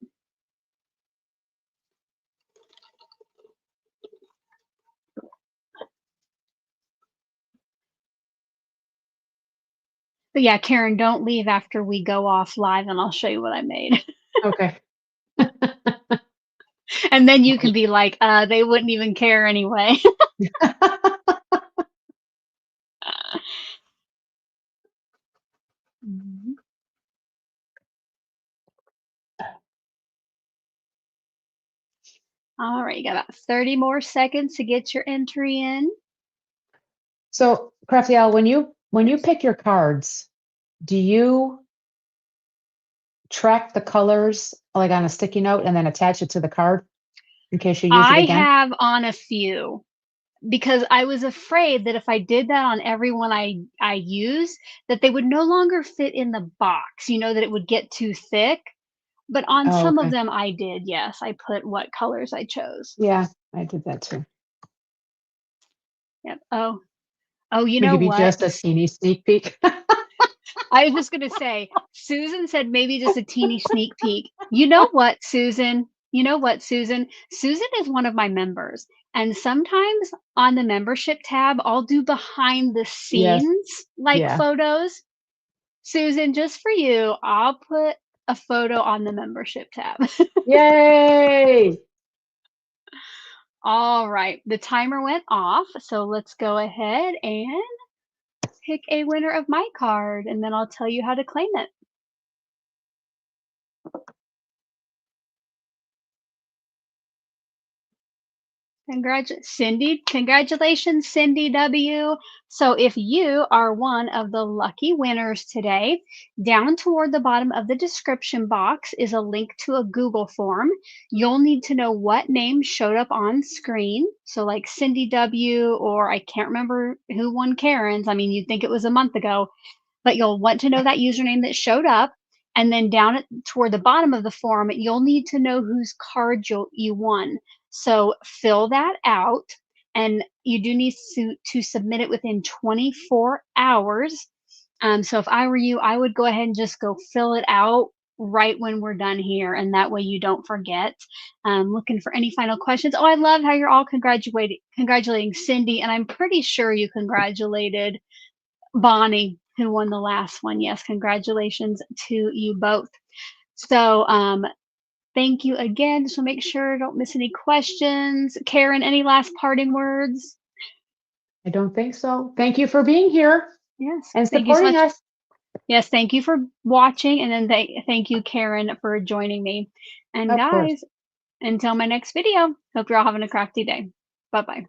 [SPEAKER 1] But yeah, Karen, don't leave after we go off live and I'll show you what I made.
[SPEAKER 2] Okay.
[SPEAKER 1] And then you can be like, they wouldn't even care anyway. Mhm. All right, you got about 30 more seconds to get your entry in.
[SPEAKER 2] So, Crafty, when you
[SPEAKER 1] Yes.
[SPEAKER 2] pick your cards, do you track the colors like on a sticky note and then attach it to the card in case you use it
[SPEAKER 1] I
[SPEAKER 2] again?
[SPEAKER 1] have on a few because I was afraid that if I did that on everyone I use, that they would no longer fit in the box, that it would get too thick. But on
[SPEAKER 2] Oh,
[SPEAKER 1] some of
[SPEAKER 2] okay.
[SPEAKER 1] them I did, yes. I put what colors I chose.
[SPEAKER 2] Yeah, I did that too.
[SPEAKER 1] Yep. Oh, you
[SPEAKER 2] We
[SPEAKER 1] know
[SPEAKER 2] give you
[SPEAKER 1] what?
[SPEAKER 2] just a teeny sneak peek.
[SPEAKER 1] I was just gonna say, Susan said maybe just a teeny sneak peek. You know what, Susan? You know what, Susan? Susan is one of my members. And sometimes on the membership tab, I'll do behind the
[SPEAKER 2] Yes.
[SPEAKER 1] scenes like
[SPEAKER 2] Yeah.
[SPEAKER 1] photos. Susan, just for you, I'll put a photo on the membership tab.
[SPEAKER 2] Yay!
[SPEAKER 1] All right, the timer went off. So let's go ahead and pick a winner of my card, and then I'll tell you how to claim it. Congratulations, Cindy W. So if you are one of the lucky winners today, down toward the bottom of the description box is a link to a Google form. You'll need to know what name showed up on screen. So like Cindy W, or I can't remember who won Karen's. I mean, you'd think it was a month ago, but you'll want to know that username that showed up. And then toward the bottom of the form, you'll need to know whose card you won. So fill that out, and you do need to submit it within 24 hours. So if I were you, I would go ahead and just go fill it out right when we're done here, and that way you don't forget. Looking for any final questions. Oh, I love how you're all congratulating Cindy, and I'm pretty sure you congratulated Bonnie, who won the last one. Yes, congratulations to you both. So, thank you again. Just to make sure I don't miss any questions. Karen, any last parting words?
[SPEAKER 2] I don't think so. Thank you for being here
[SPEAKER 1] Yes,
[SPEAKER 2] and
[SPEAKER 1] thank you so
[SPEAKER 2] supporting
[SPEAKER 1] much.
[SPEAKER 2] us.
[SPEAKER 1] Yes, thank you for watching, and then thank you, Karen, for joining me. And
[SPEAKER 2] Of course.
[SPEAKER 1] guys, until my next video, hope you're all having a crafty day. Bye bye.